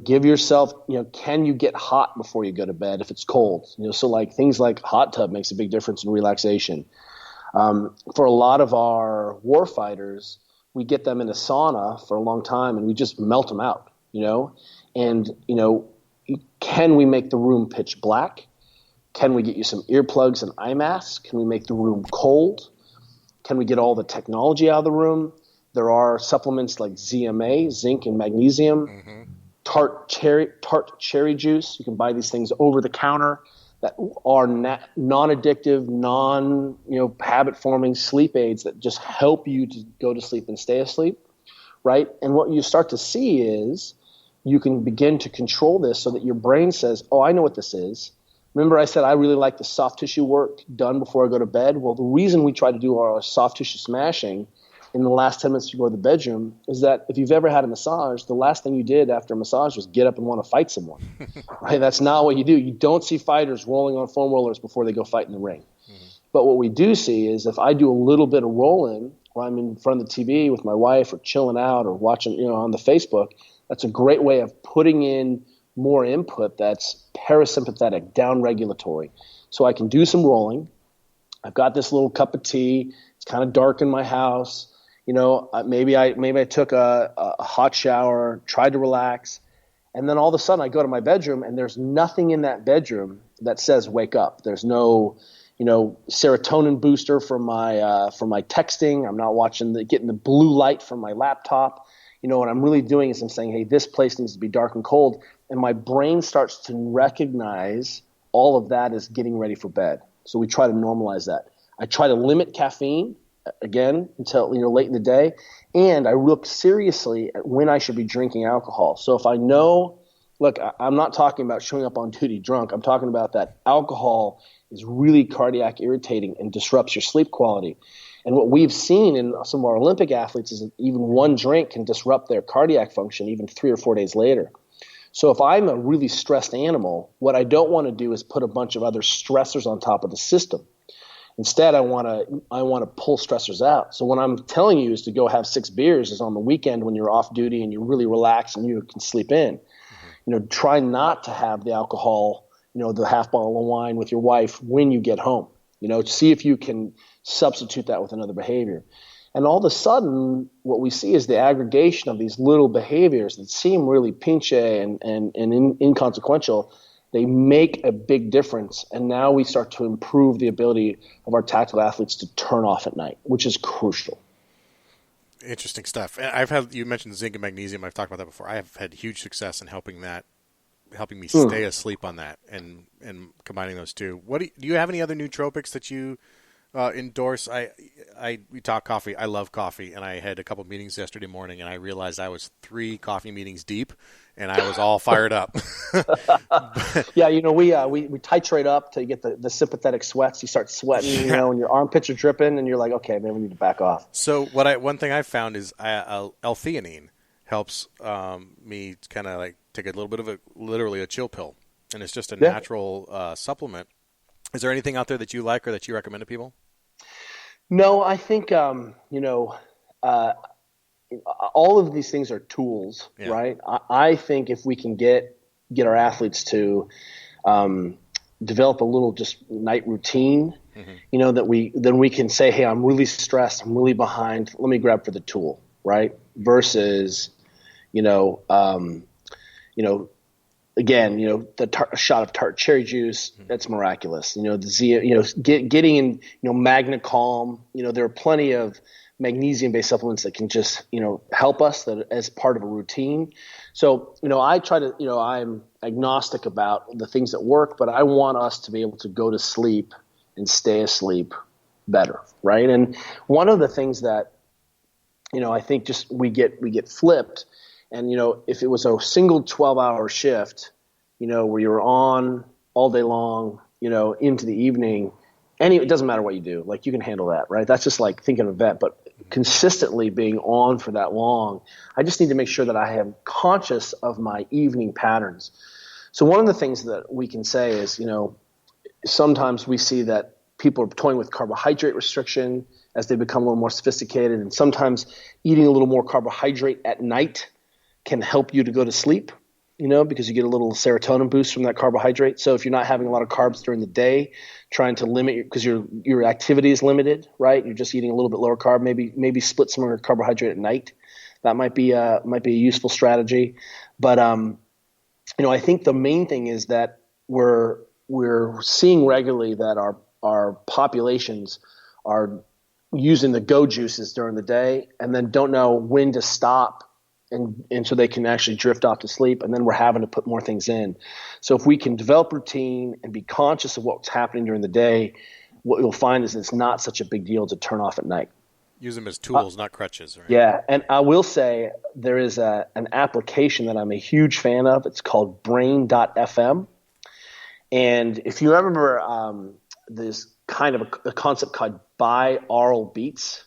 Give yourself, can you get hot before you go to bed if it's cold? So things like hot tub makes a big difference in relaxation. For a lot of our war fighters, we get them in a sauna for a long time and we just melt them out, and, can we make the room pitch black? Can we get you some earplugs and eye masks? Can we make the room cold? Can we get all the technology out of the room? There are supplements like ZMA, zinc and magnesium, mm-hmm. tart cherry juice. You can buy these things over the counter that are non-addictive, habit-forming sleep aids that just help you to go to sleep and stay asleep, right? And what you start to see is you can begin to control this so that your brain says, oh, I know what this is. Remember I said I really like the soft tissue work done before I go to bed? Well, the reason we try to do our soft tissue smashing in the last 10 minutes before you go to the bedroom is that if you've ever had a massage, the last thing you did after a massage was get up and want to fight someone, right? That's not what you do. You don't see fighters rolling on foam rollers before they go fight in the ring. Mm-hmm. But what we do see is if I do a little bit of rolling while I'm in front of the TV with my wife or chilling out or watching, on the Facebook, that's a great way of putting in more input that's parasympathetic, down-regulatory. So I can do some rolling. I've got this little cup of tea. It's kind of dark in my house. Maybe I took a hot shower, tried to relax, and then all of a sudden I go to my bedroom and there's nothing in that bedroom that says wake up. There's no, serotonin booster from my texting. I'm not getting the blue light from my laptop. What I'm really doing is I'm saying, hey, this place needs to be dark and cold, and my brain starts to recognize all of that is getting ready for bed. So we try to normalize that. I try to limit caffeine, again, until late in the day, and I look seriously at when I should be drinking alcohol. So if I know, look, I'm not talking about showing up on duty drunk. I'm talking about that alcohol is really cardiac irritating and disrupts your sleep quality. And what we've seen in some of our Olympic athletes is that even one drink can disrupt their cardiac function even 3 or 4 days later. So if I'm a really stressed animal, what I don't want to do is put a bunch of other stressors on top of the system. Instead, I want to pull stressors out. So what I'm telling you is to go have 6 beers is on the weekend when you're off duty and you're really relaxed and you can sleep in. Try not to have the alcohol, the half bottle of wine with your wife when you get home. See if you can substitute that with another behavior. And all of a sudden, what we see is the aggregation of these little behaviors that seem really pinche and inconsequential. They make a big difference. And now we start to improve the ability of our tactical athletes to turn off at night, which is crucial. Interesting stuff. You mentioned zinc and magnesium. I've talked about that before. I have had huge success in helping me stay asleep on that and combining those two. Do you have any other nootropics that you endorse? We talk coffee. I love coffee, and I had a couple meetings yesterday morning, and I realized I was 3 coffee meetings deep, and I was all fired up. Yeah, we titrate up to get the sympathetic sweats. You start sweating, and your armpits are dripping, and you're like, okay, maybe we need to back off. So one thing I've found is L-theanine helps me kind of like take a little bit of literally a chill pill, and it's just a natural supplement. Is there anything out there that you like or that you recommend to people? No, I think all of these things are tools, right? I think if we can get our athletes to develop a little just night routine, then we can say, hey, I'm really stressed, I'm really behind, let me grab for the tool, right? Versus, again, the shot of tart cherry juice, that's miraculous. Getting in, Magna Calm, there are plenty of magnesium-based supplements that can just, help us that as part of a routine. So, I try to, I'm agnostic about the things that work, but I want us to be able to go to sleep and stay asleep better, right? And one of the things that, I think just we get flipped. And, if it was a single 12-hour shift, where you're on all day long, into the evening, it doesn't matter what you do. Like, you can handle that, right? That's just like thinking of an event. But consistently being on for that long, I just need to make sure that I am conscious of my evening patterns. So one of the things that we can say is, sometimes we see that people are toying with carbohydrate restriction as they become a little more sophisticated. And sometimes eating a little more carbohydrate at night can help you to go to sleep, because you get a little serotonin boost from that carbohydrate. So if you're not having a lot of carbs during the day, trying to limit because your activity is limited, right? You're just eating a little bit lower carb, maybe split some of your carbohydrate at night. That might be a useful strategy. But I think the main thing is that we're seeing regularly that our populations are using the go juices during the day and then don't know when to stop. And so they can actually drift off to sleep, and then we're having to put more things in. So if we can develop routine and be conscious of what's happening during the day, what you'll find is it's not such a big deal to turn off at night. Use them as tools, not crutches. Right? Yeah, and I will say there is an application that I'm a huge fan of. It's called brain.fm. And if you remember this kind of a concept called binaural beats,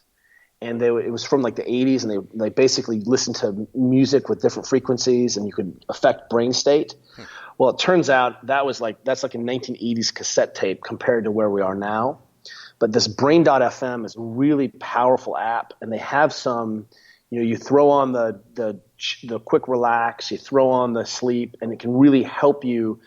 and it was from like the 80s, and they basically listened to music with different frequencies, and you could affect brain state. Well, it turns out that's like a 1980s cassette tape compared to where we are now. But this brain.fm is a really powerful app, and they have some, you throw on the quick relax, you throw on the sleep, and it can really help you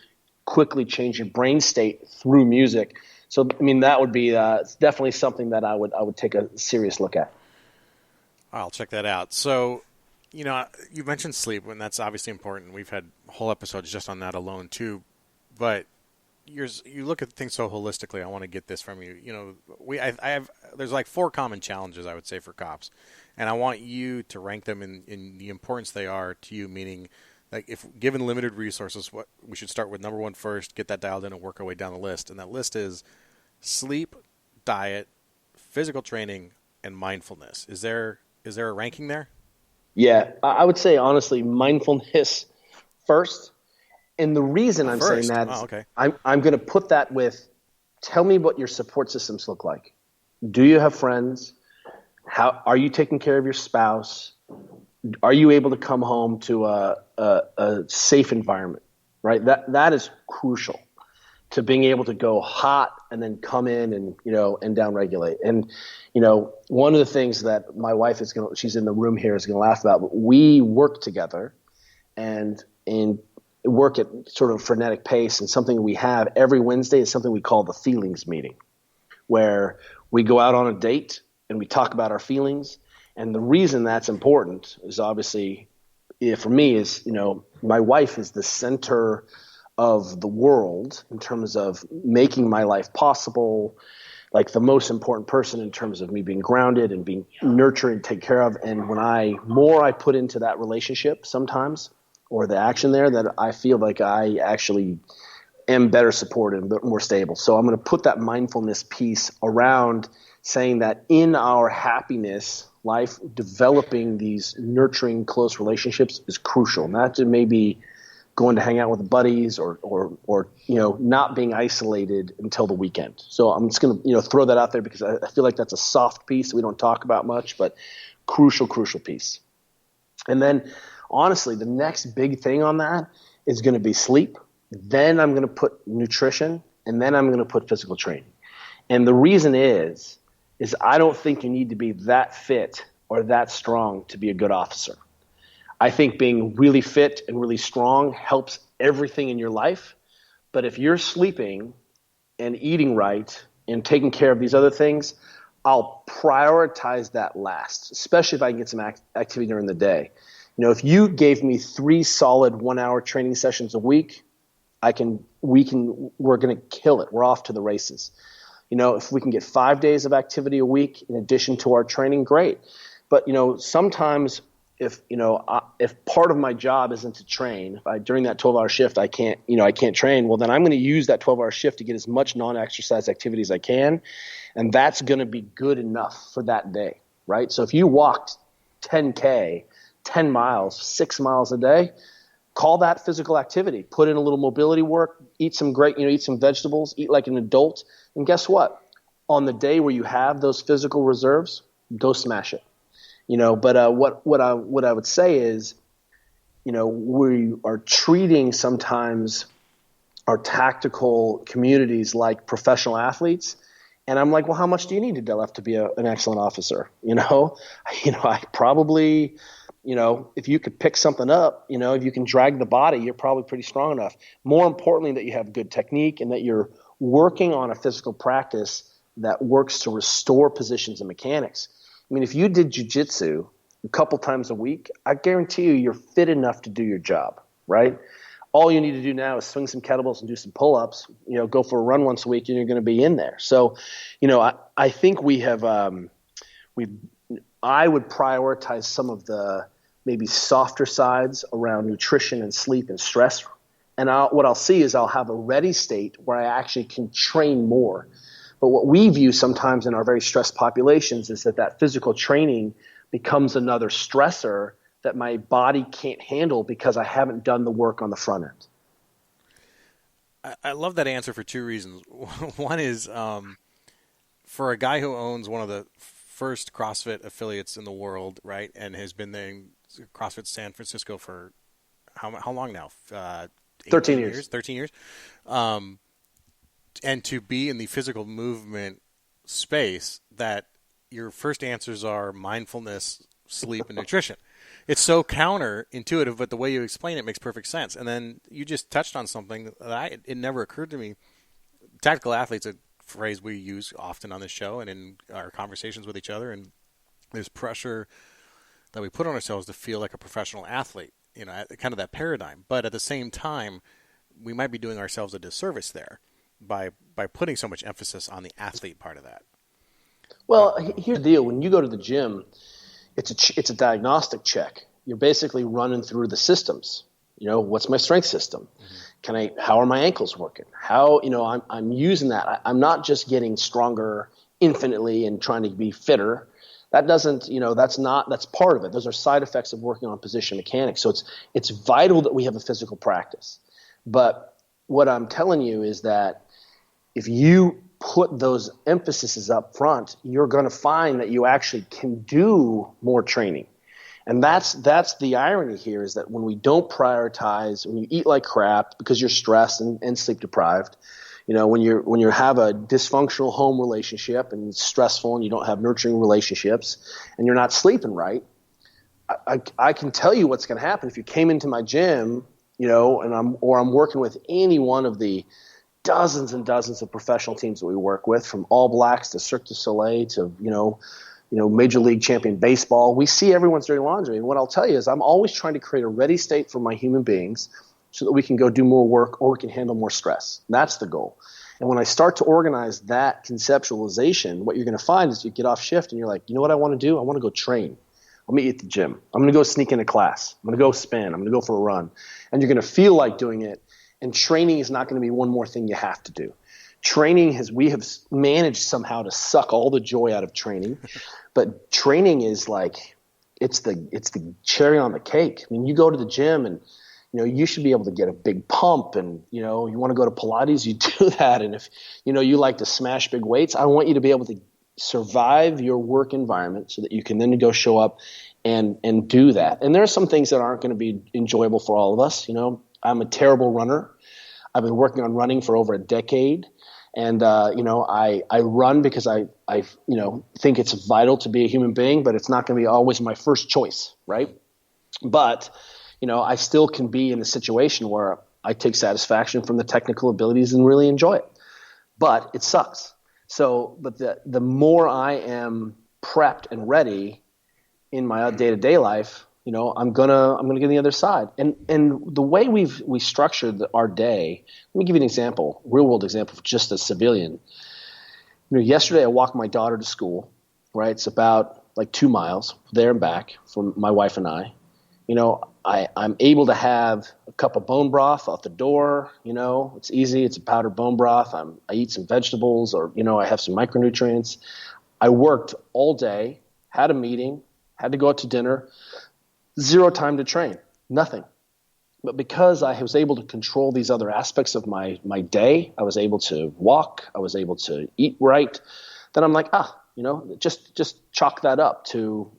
quickly change your brain state through music. So, that would be definitely something that I would take a serious look at. I'll check that out. So, you mentioned sleep, and that's obviously important. We've had whole episodes just on that alone, too. But you look at things so holistically. I want to get this from you. There's like 4 common challenges, I would say, for cops. And I want you to rank them in the importance they are to you, meaning like if given limited resources, what we should start with number one first, get that dialed in and work our way down the list. And that list is sleep, diet, physical training, and mindfulness. Is there a ranking there? Yeah, I would say honestly, mindfulness first. And the reason I'm saying that is I'm going to put that with, tell me what your support systems look like. Do you have friends? How are you taking care of your spouse? Are you able to come home to a safe environment? Right. That is crucial to being able to go hot and then come in and and downregulate. And one of the things that my wife she's in the room here, is going to laugh about. But we work together and work at sort of frenetic pace. And something we have every Wednesday is something we call the feelings meeting, where we go out on a date and we talk about our feelings. And the reason that's important is obviously, for me, is, my wife is the center of the world in terms of making my life possible, like the most important person in terms of me being grounded and being nurtured and taken care of. And when more I put into that relationship sometimes, or the action there, that I feel like I actually am better supported and more stable. So I'm going to put that mindfulness piece around saying that in our happiness life, developing these nurturing, close relationships is crucial. Not to maybe going to hang out with buddies or not being isolated until the weekend. So I'm just going to throw that out there because I feel like that's a soft piece that we don't talk about much, but crucial piece. And then honestly, the next big thing on that is going to be sleep. Then I'm going to put nutrition, and then I'm going to put physical training. And the reason is I don't think you need to be that fit or that strong to be a good officer. I think being really fit and really strong helps everything in your life. But if you're sleeping and eating right and taking care of these other things, I'll prioritize that last, especially if I can get some activity during the day. If you gave me 3 solid 1-hour training sessions a week, we're going to kill it. We're off to the races. If we can get 5 days of activity a week in addition to our training, great. But, sometimes if part of my job isn't to train, if during that 12-hour shift I can't train, well, then I'm going to use that 12-hour shift to get as much non-exercise activity as I can. And that's going to be good enough for that day, right? So if you walked 10K, 10 miles, 6 miles a day, call that physical activity. Put in a little mobility work, eat some vegetables, eat like an adult. And guess what? On the day where you have those physical reserves, go smash it. But what I would say is, we are treating sometimes our tactical communities like professional athletes. And I'm like, well, how much do you need to deadlift to be an excellent officer? I probably, if you could pick something up, if you can drag the body, you're probably pretty strong enough. More importantly, that you have good technique and that you're working on a physical practice that works to restore positions and mechanics. I mean, if you did jiu-jitsu a couple times a week, I guarantee you're fit enough to do your job, right? All you need to do now is swing some kettlebells and do some pull-ups, go for a run once a week and you're going to be in there. So, I think we have I would prioritize some of the maybe softer sides around nutrition and sleep and stress. And what I'll see is I'll have a ready state where I actually can train more. But what we view sometimes in our very stressed populations is that physical training becomes another stressor that my body can't handle because I haven't done the work on the front end. I love that answer for 2 reasons. One is for a guy who owns one of the first CrossFit affiliates in the world, right, and has been there in CrossFit San Francisco for how long now? 13 years. 13 years. And to be in the physical movement space, that your first answers are mindfulness, sleep, and nutrition. It's so counterintuitive, but the way you explain it makes perfect sense. And then you just touched on something that it never occurred to me. Tactical athlete's a phrase we use often on this show and in our conversations with each other. And there's pressure that we put on ourselves to feel like a professional athlete, kind of that paradigm. But at the same time, we might be doing ourselves a disservice there by putting so much emphasis on the athlete part of that. Well, here's the deal. When you go to the gym, it's a diagnostic check. You're basically running through the systems. what's my strength system? How are my ankles working? How, I'm using that. I'm not just getting stronger infinitely and trying to be fitter. That doesn't, that's part of it. Those are side effects of working on position mechanics. So it's vital that we have a physical practice. But what I'm telling you is that if you put those emphases up front, you're going to find that you actually can do more training. And that's the irony here, is that when we don't prioritize, when you eat like crap because you're stressed and sleep deprived, when you have a dysfunctional home relationship and it's stressful and you don't have nurturing relationships and you're not sleeping right, I can tell you what's going to happen if you came into my gym, and I'm working with any one of the dozens and dozens of professional teams that we work with, from All Blacks to Cirque du Soleil to Major League champion baseball. We see everyone's dirty laundry, and what I'll tell you is I'm always trying to create a ready state for my human beings, so that we can go do more work or we can handle more stress. That's the goal. And when I start to organize that conceptualization, what you're going to find is you get off shift and you're like, you know what I want to do? I want to go train. I'll meet you at the gym. I'm going to go sneak into class. I'm going to go spin. I'm going to go for a run. And you're going to feel like doing it. And training is not going to be one more thing you have to do. We have managed somehow to suck all the joy out of training. But training is like, it's the cherry on the cake. I mean, you go to the gym and you should be able to get a big pump, and, you want to go to Pilates, you do that. And if, you like to smash big weights, I want you to be able to survive your work environment so that you can then go show up and do that. And there are some things that aren't going to be enjoyable for all of us. I'm a terrible runner. I've been working on running for over a decade. And, I run because I think it's vital to be a human being, but it's not going to be always my first choice. Right. But, I still can be in a situation where I take satisfaction from the technical abilities and really enjoy it, but it sucks. So, but the more I am prepped and ready in my day-to-day life, I'm gonna get on the other side. And the way we structured our day, let me give you an example, real world example, for just a civilian. Yesterday I walked my daughter to school. Right, it's about like 2 miles there and back for my wife and I. I'm able to have a cup of bone broth out the door. It's easy. It's a powdered bone broth. I eat some vegetables, or, I have some micronutrients. I worked all day, had a meeting, had to go out to dinner, 0 time to train, nothing. But because I was able to control these other aspects of my day, I was able to walk, I was able to eat right, then I'm like, just chalk that up to,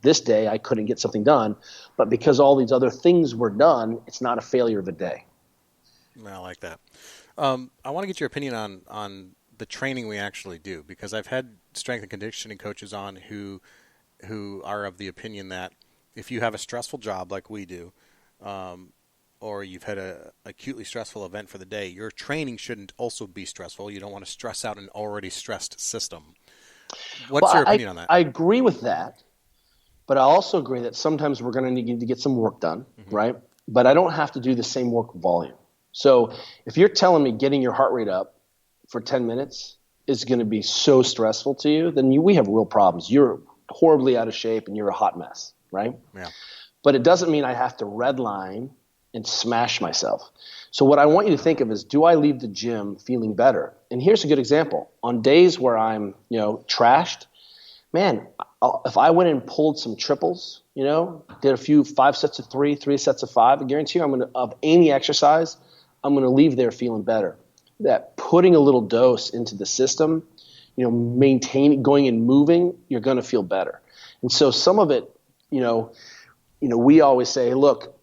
this day I couldn't get something done, but because all these other things were done, it's not a failure of a day. I like that. I want to get your opinion on the training we actually do, because I've had strength and conditioning coaches on who are of the opinion that if you have a stressful job like we do, or you've had a acutely stressful event for the day, your training shouldn't also be stressful. You don't want to stress out an already stressed system. What's your opinion on that? I agree with that, but I also agree that sometimes we're going to need to get some work done, right? But I don't have to do the same work volume. So if you're telling me getting your heart rate up for 10 minutes is going to be so stressful to you, then we have real problems. You're horribly out of shape and you're a hot mess, right? Yeah. But it doesn't mean I have to redline and smash myself. So what I want you to think of is, do I leave the gym feeling better? And here's a good example. On days where I'm, trashed, man, if I went and pulled some triples, did a few 5 sets of 3 sets of 5, I guarantee you of any exercise, I'm going to leave there feeling better. That putting a little dose into the system, maintaining, going and moving, you're going to feel better. And so some of it, we always say, hey, look,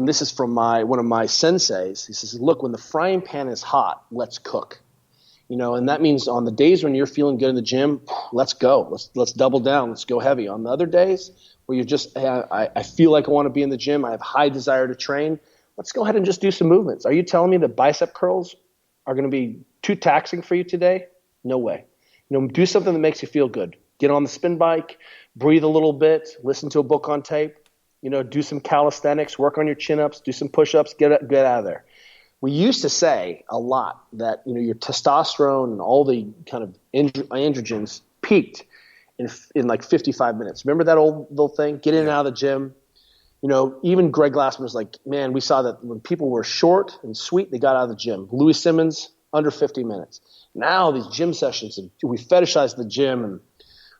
this is from one of my senseis. He says, look, when the frying pan is hot, let's cook. And that means on the days when you're feeling good in the gym, let's go. Let's double down. Let's go heavy. On the other days where you're just, I feel like I want to be in the gym, I have high desire to train, let's go ahead and just do some movements. Are you telling me that bicep curls are going to be too taxing for you today? No way. Do something that makes you feel good. Get on the spin bike, breathe a little bit, listen to a book on tape, do some calisthenics, work on your chin-ups, do some push-ups, get out of there. We used to say a lot that, your testosterone and all the kind of androgens peaked in like 55 minutes. Remember that old thing? Get in and out of the gym, Even Greg Glassman was like, man, we saw that when people were short and sweet, they got out of the gym. Louis Simmons, under 50 minutes. Now these gym sessions, we fetishize the gym, and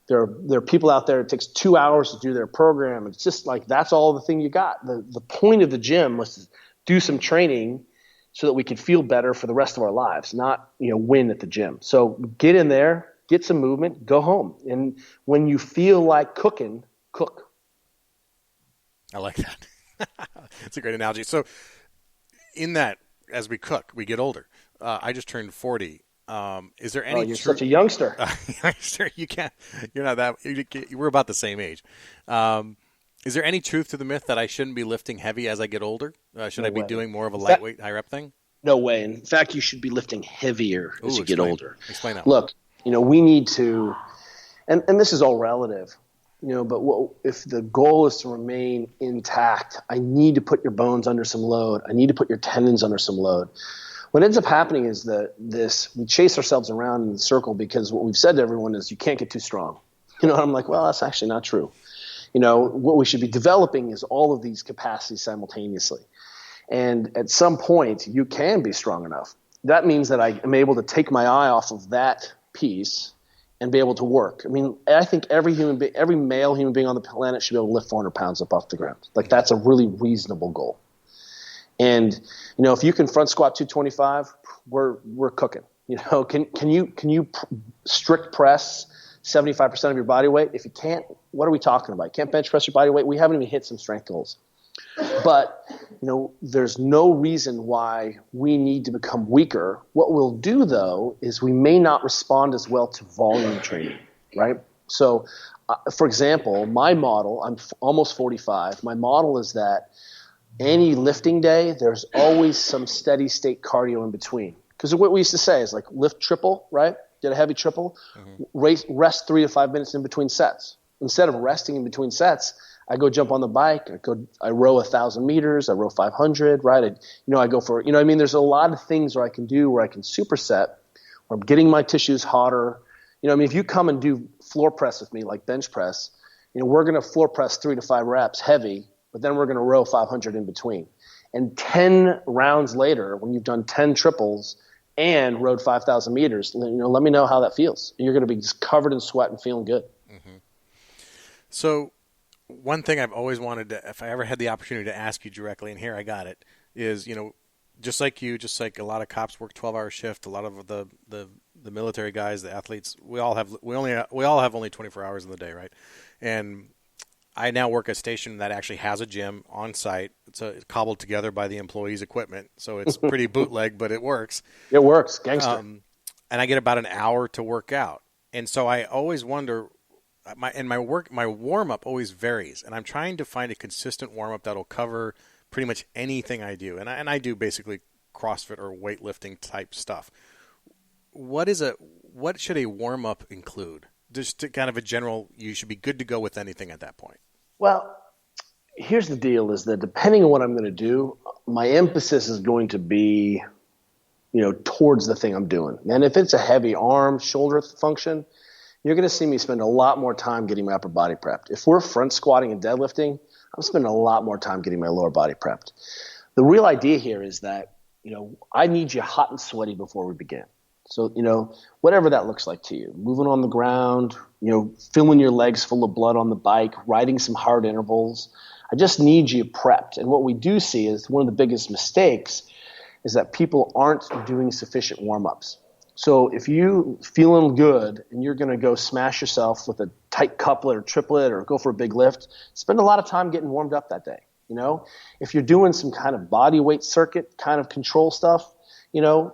there are people out there, it takes 2 hours to do their program. It's just like, that's all the thing you got. The point of the gym was to do some training so that we could feel better for the rest of our lives, not, win at the gym. So get in there, get some movement, go home. And when you feel like cooking, cook. I like that. It's a great analogy. So in that, as we cook, we get older. I just turned 40. Is there any? You're such a youngster. Youngster, you're not that. We're about the same age. Is there any truth to the myth that I shouldn't be lifting heavy as I get older? Should I be doing more of a lightweight, high rep thing? No way. In fact, you should be lifting heavier as you get older. Explain that. Look, we need to, and this is all relative. But if the goal is to remain intact, I need to put your bones under some load. I need to put your tendons under some load. What ends up happening is we chase ourselves around in the circle because what we've said to everyone is you can't get too strong. I'm like, well, that's actually not true. What we should be developing is all of these capacities simultaneously. And at some point, you can be strong enough. That means that I am able to take my eye off of that piece and be able to work. I think every male human being on the planet should be able to lift 400 pounds up off the ground. Like, that's a really reasonable goal. And, if you can front squat 225, we're cooking. Can you strict press 75% of your body weight? If you can't, what are we talking about? You can't bench press your body weight? We haven't even hit some strength goals. But, there's no reason why we need to become weaker. What we'll do, though, is we may not respond as well to volume training, right? So, for example, my model, I'm almost 45. My model is that any lifting day, there's always some steady state cardio in between. Because what we used to say is like lift triple, right? Get a heavy triple, rest 3 to 5 minutes in between sets. Instead of resting in between sets, I go jump on the bike. I row 1,000 meters. I row 500. Right? I go for. There's a lot of things where I can do where I can superset, where I'm getting my tissues hotter. If you come and do floor press with me, like bench press, we're going to floor press 3 to 5 reps heavy, but then we're going to row 500 in between. And 10 rounds later, when you've done 10 triples and rowed 5,000 meters, let me know how that feels. You're going to be just covered in sweat and feeling good. Mm-hmm. So. One thing I've always wanted to, if I ever had the opportunity to ask you directly, and here I got it, is, just like a lot of cops work 12-hour shift, a lot of the military guys, the athletes, we all have only 24 hours in the day, right? And I now work at a station that actually has a gym on site. It's cobbled together by the employees' equipment, so it's pretty bootleg, but it works. It works, gangster. And I get about an hour to work out, and so I always wonder. My warm up always varies, and I'm trying to find a consistent warm up that'll cover pretty much anything I do, and I do basically CrossFit or weightlifting type stuff. What should a warm up include? Just to kind of a general, you should be good to go with anything at that point. Well, here's the deal: is that depending on what I'm going to do, my emphasis is going to be, towards the thing I'm doing. And if it's a heavy arm, shoulder function, you're going to see me spend a lot more time getting my upper body prepped. If we're front squatting and deadlifting, I'm spending a lot more time getting my lower body prepped. The real idea here is that, I need you hot and sweaty before we begin. So, whatever that looks like to you, moving on the ground, filling your legs full of blood on the bike, riding some hard intervals. I just need you prepped. And what we do see is one of the biggest mistakes is that people aren't doing sufficient warm-ups. So if you feeling good and you're going to go smash yourself with a tight couplet or triplet or go for a big lift, spend a lot of time getting warmed up that day. If you're doing some kind of body weight circuit kind of control stuff, do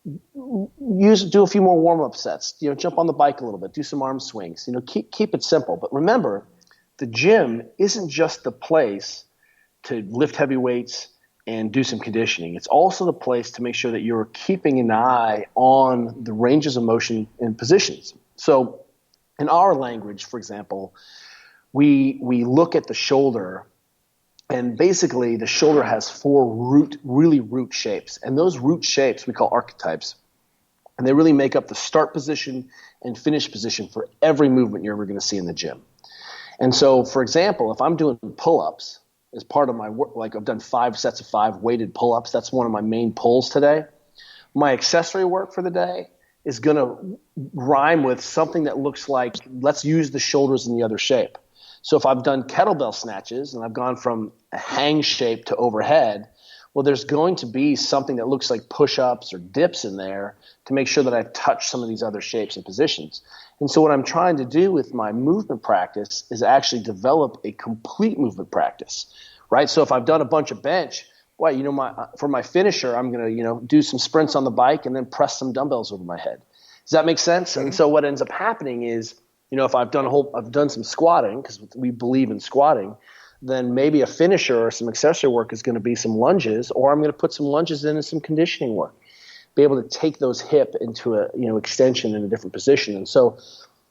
a few more warm-up sets, jump on the bike a little bit, do some arm swings, keep it simple. But remember, the gym isn't just the place to lift heavy weights and do some conditioning. It's also the place to make sure that you're keeping an eye on the ranges of motion and positions. So in our language, for example, we look at the shoulder, and basically the shoulder has 4 root shapes. And those root shapes we call archetypes. And they really make up the start position and finish position for every movement you're ever going to see in the gym. And so, for example, if I'm doing pull-ups, as part of my work. Like I've done 5 sets of 5 weighted pull-ups. That's one of my main pulls today. My accessory work for the day is going to rhyme with something that looks like, let's use the shoulders in the other shape. So if I've done kettlebell snatches and I've gone from a hang shape to overhead, well, there's going to be something that looks like push-ups or dips in there to make sure that I've touched some of these other shapes and positions. And so what I'm trying to do with my movement practice is actually develop a complete movement practice, right? So if I've done a bunch of bench, for my finisher, I'm going to, do some sprints on the bike and then press some dumbbells over my head. Does that make sense? And so what ends up happening is, if I've done some squatting, because we believe in squatting, then maybe a finisher or some accessory work is going to be some lunges, or I'm going to put some lunges in and some conditioning work. Be able to take those hip into a extension in a different position. And so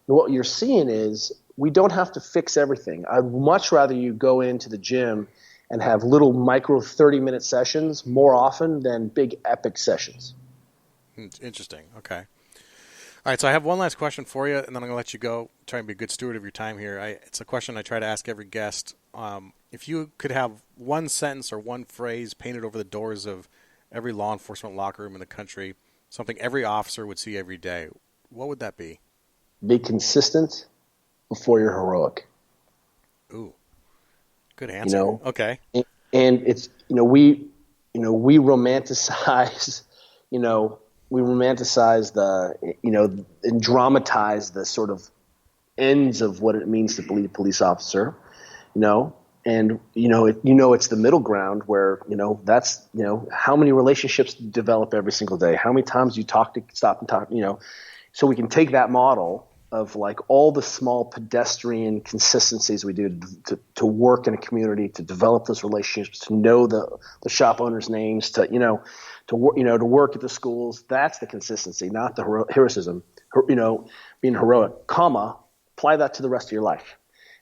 what you're seeing is we don't have to fix everything. I'd much rather you go into the gym and have little micro 30-minute sessions more often than big epic sessions. Interesting. Okay. All right, so I have one last question for you, and then I'm going to let you go. Try and be a good steward of your time here. It's a question I try to ask every guest. If you could have one sentence or one phrase painted over the doors of every law enforcement locker room in the country, something every officer would see every day, what would that be? Be consistent before you're heroic. Ooh, good answer. Okay. And it's we romanticize we romanticize and dramatize the sort of ends of what it means to be a police officer, and it's the middle ground where that's how many relationships develop every single day, how many times you stop and talk, so we can take that model of like all the small pedestrian consistencies we do to work in a community, to develop those relationships, to know the shop owners' names, to work at the schools. That's the consistency, not the heroism. Being heroic, apply that to the rest of your life.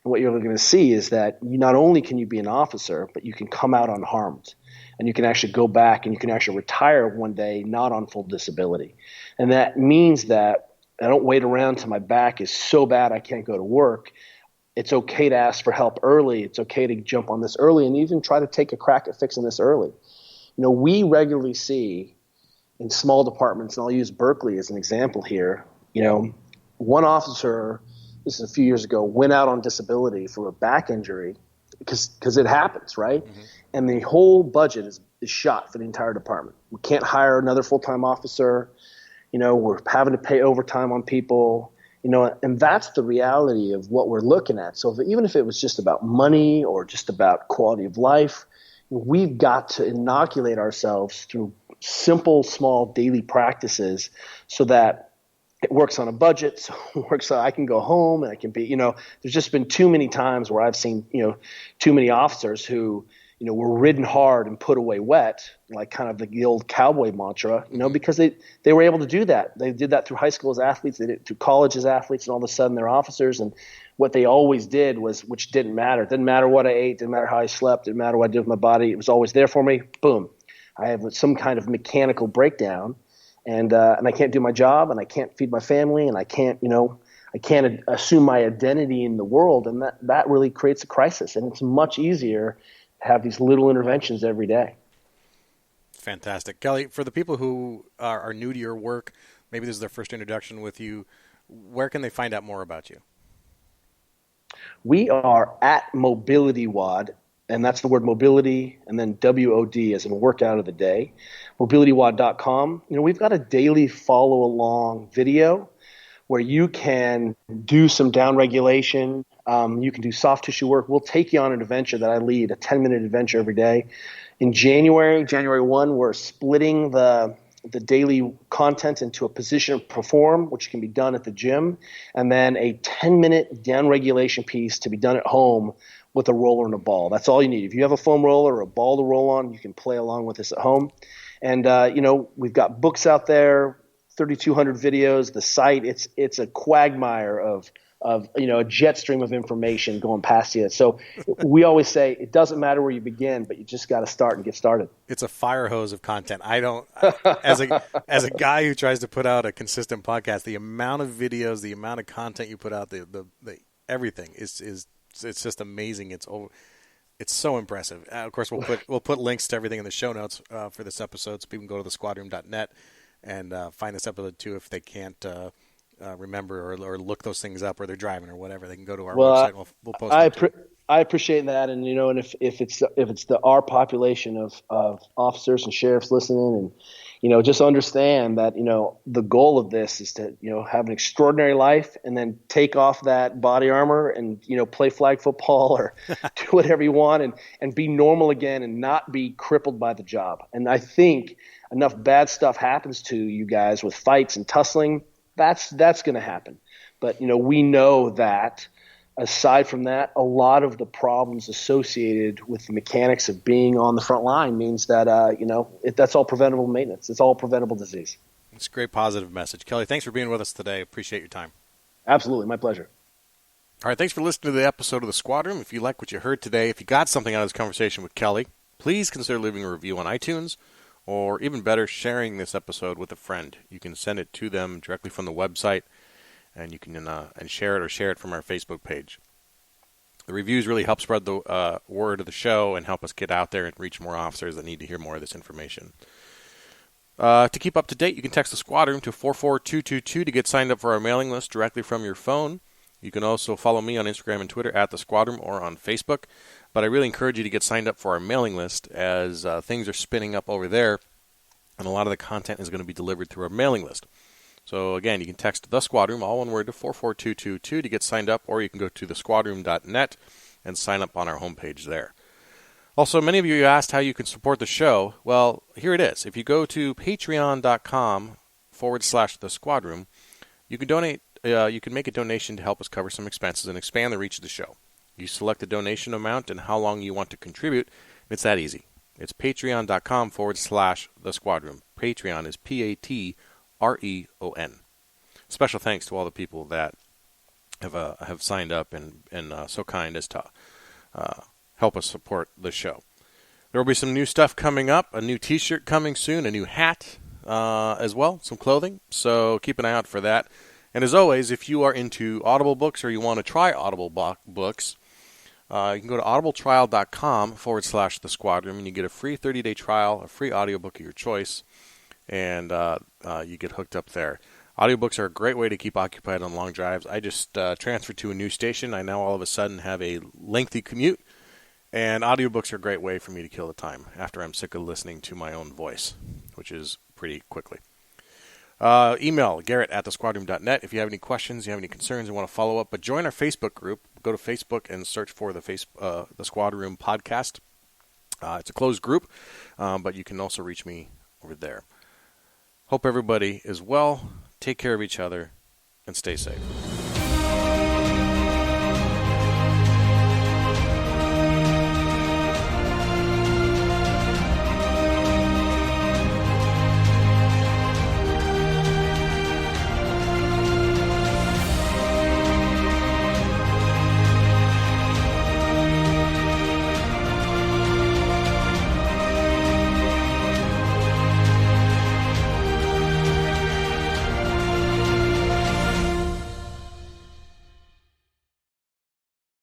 And what you're going to see is that not only can you be an officer, but you can come out unharmed, and you can actually go back and you can actually retire one day not on full disability. And that means that I don't wait around till my back is so bad I can't go to work. It's okay to ask for help early. It's okay to jump on this early and even try to take a crack at fixing this early. We regularly see in small departments, and I'll use Berkeley as an example here, one officer, this is a few years ago, went out on disability for a back injury because it happens, right? Mm-hmm. And the whole budget is shot for the entire department. We can't hire another full-time officer. We're having to pay overtime on people, and that's the reality of what we're looking at. So even if it was just about money or just about quality of life, we've got to inoculate ourselves through simple, small daily practices so that it works on a budget, so it works so I can go home and I can be, there's just been too many times where I've seen, too many officers who, were ridden hard and put away wet, like kind of the old cowboy mantra, because they were able to do that. They did that through high school as athletes, they did it through college as athletes, and all of a sudden they're officers. And what they always did was, which didn't matter. It didn't matter what I ate, didn't matter how I slept, didn't matter what I did with my body. It was always there for me. Boom. I have some kind of mechanical breakdown, and I can't do my job, and I can't feed my family, and I can't assume my identity in the world, and that really creates a crisis. And it's much easier to have these little interventions every day. Fantastic. Kelly, for the people who are new to your work, maybe this is their first introduction with you, where can they find out more about you? We are at MobilityWOD, and that's the word mobility, and then WOD as in workout of the day, MobilityWOD.com. We've got a daily follow-along video where you can do some down regulation. You can do soft tissue work. We'll take you on an adventure that I lead, a 10-minute adventure every day. In January 1, we're splitting the daily content into a position of perform, which can be done at the gym, and then a 10-minute down regulation piece to be done at home with a roller and a ball. That's all you need. If you have a foam roller or a ball to roll on, you can play along with this at home. And, we've got books out there, 3,200 videos. The site, it's a quagmire of a jet stream of information going past you. So we always say it doesn't matter where you begin, but you just got to start and get started. It's a fire hose of content. I don't, as a guy who tries to put out a consistent podcast, the amount of videos, the amount of content you put out, the everything is it's just amazing. It's over. It's so impressive. Of course, we'll put links to everything in the show notes for this episode, so people can go to thesquadroom.net and find this episode too if they can't remember or look those things up, or they're driving or whatever. They can go to our website. And we'll post it. I appreciate that, and and if it's our population of officers and sheriffs listening, and just understand that the goal of this is to have an extraordinary life, and then take off that body armor and play flag football or do whatever you want, and be normal again, and not be crippled by the job. And I think enough bad stuff happens to you guys with fights and tussling. That's going to happen, but we know that. Aside from that, a lot of the problems associated with the mechanics of being on the front line means that, that's all preventable maintenance. It's all preventable disease. It's a great positive message. Kelly, thanks for being with us today. Appreciate your time. Absolutely. My pleasure. All right, thanks for listening to the episode of The Squad Room. If you like what you heard today, if you got something out of this conversation with Kelly, please consider leaving a review on iTunes, or even better, sharing this episode with a friend. You can send it to them directly from the website, and you can and share it from our Facebook page. The reviews really help spread the word of the show and help us get out there and reach more officers that need to hear more of this information. To keep up to date, you can text the Squad Room to 44222 to get signed up for our mailing list directly from your phone. You can also follow me on Instagram and Twitter at the Squad Room or on Facebook. But I really encourage you to get signed up for our mailing list, as things are spinning up over there, and a lot of the content is going to be delivered through our mailing list. So, again, you can text The Squad Room, all one word, to 44222 to get signed up, or you can go to thesquadroom.net and sign up on our homepage there. Also, many of you asked how you can support the show. Well, here it is. If you go to patreon.com/The Squad Room, you can donate. You can make a donation to help us cover some expenses and expand the reach of the show. You select the donation amount and how long you want to contribute. It's that easy. It's patreon.com/The Squad Room. Patreon is PATREON. Special thanks to all the people that have signed up and so kind as to help us support the show. There will be some new stuff coming up, a new T-shirt coming soon, a new hat as well, some clothing. So keep an eye out for that. And as always, if you are into Audible books or you want to try Audible books, you can go to audibletrial.com/The Squad Room, and you get a free 30-day trial, a free audiobook of your choice, and you get hooked up there. Audiobooks are a great way to keep occupied on long drives. I just transferred to a new station. I now all of a sudden have a lengthy commute, and audiobooks are a great way for me to kill the time after I'm sick of listening to my own voice, which is pretty quickly. Email Garrett@thesquadroom.net if you have any questions, you have any concerns, and want to follow up. But join our Facebook group. Go to Facebook and search for the Squad Room podcast. It's a closed group, but you can also reach me over there. Hope everybody is well. Take care of each other and stay safe.